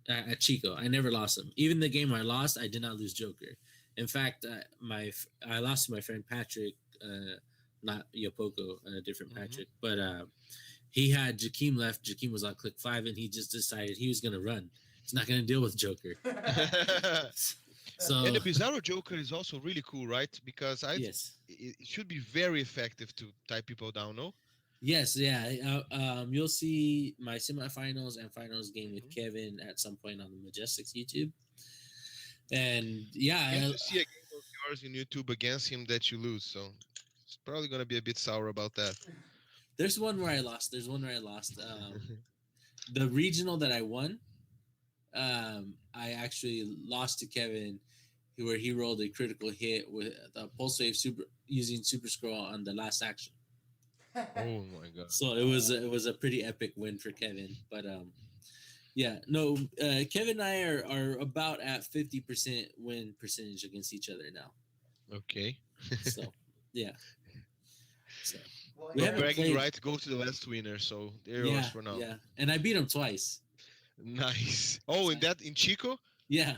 at Chico. I never lost him. Even the game I lost, I did not lose Joker. In fact, I lost to my friend Patrick, not Yopoko, a different Patrick, but he had Jakeem left. Jakeem was on click 5, and he just decided he was going to run. He's not going to deal with Joker. So And the Bizarro Joker is also really cool, right? Because yes, it should be very effective to tie people down, no? yes, yeah. You'll see my semifinals and finals game with Kevin at some point on the Majestics YouTube. And To see a game of yours in YouTube against him that you lose, so it's probably going to be a bit sour about that. there's one where I lost. The regional that I won, I actually lost to Kevin, where he rolled a critical hit with a pulse wave using super scroll on the last action. Oh my god! So it was a pretty epic win for Kevin. But Kevin and I are about at 50% win percentage against each other now. Okay. So yeah. So Well, We No haven't Aaron, bragging played. right. Go to the last winner. So there yours Yeah, for now. yeah, and I beat him twice. Nice. Oh, in Chico. Yeah,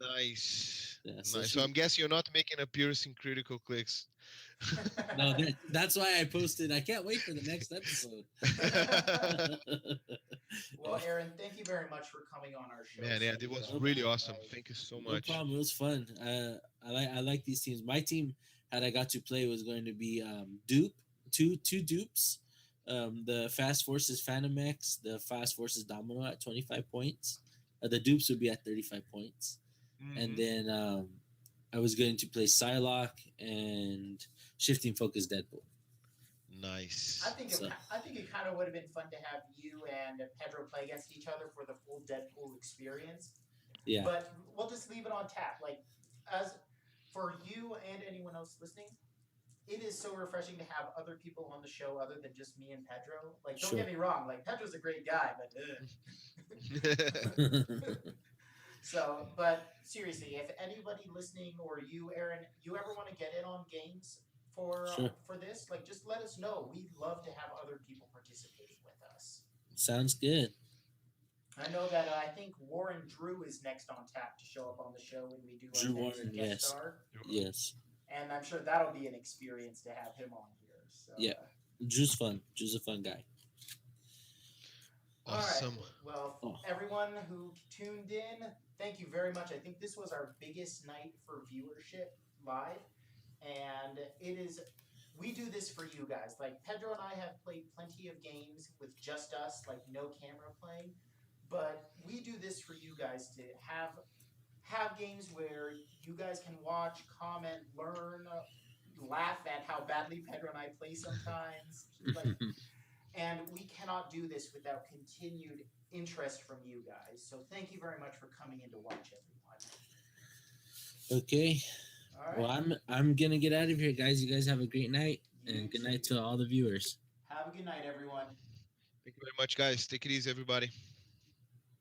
Nice. yeah. So Nice. So she I'm guessing you're not making appearance in critical clicks. no, that's why I posted. I can't wait for the next episode. well, Aaron, thank you very much for coming on our show. Man, yeah, it Setting it was up, really man. awesome. Like, Thank you so No much. problem. It was fun. I like these teams. My team, had I got to play, was going to be dupe two dupes. The Fast Forces Phantom X, the Fast Forces Domino at 25 points. The dupes would be at 35 points, and Mhm. then I was going to play Psylocke and Shifting Focus Deadpool. Nice. So I think it kind of would have been fun to have you and Pedro play against each other for the full Deadpool experience. yeah, But we'll just leave it on tap. Like, as for you and anyone else listening, it is so refreshing to have other people on the show other than just me and Pedro. Like, don't sure. get me wrong, like Pedro's a great guy, but so. But seriously, if anybody listening or you, Aaron, you ever want to get in on games Sure. for this, like just let us know. We'd love to have other people participating with us. Sounds good. I know that I think Warren Drew is next on tap to show up on the show when we do our Drew next Warren, guest yes. star, Yes. and I'm sure that'll be an experience to have him on here. So, Yeah. Drew's fun. Drew's a fun guy. Awesome. All right. Well, Oh. everyone who tuned in, thank you very much. I think this was our biggest night for viewership live, and it is. We do this for you guys. Like Pedro and I have played plenty of games with just us, like no camera playing, but we do this for you guys to have games where you guys can watch, comment, learn, laugh at how badly Pedro and I play sometimes. Like, and we cannot do this without continued interest from you guys. So thank you very much for coming in to watch, everyone. Okay. All right. Well, I'm gonna get out of here, guys. You guys have a great night, You and good too. night to all the viewers. Have a good night, everyone. Thank you very much, guys. Take it easy, everybody.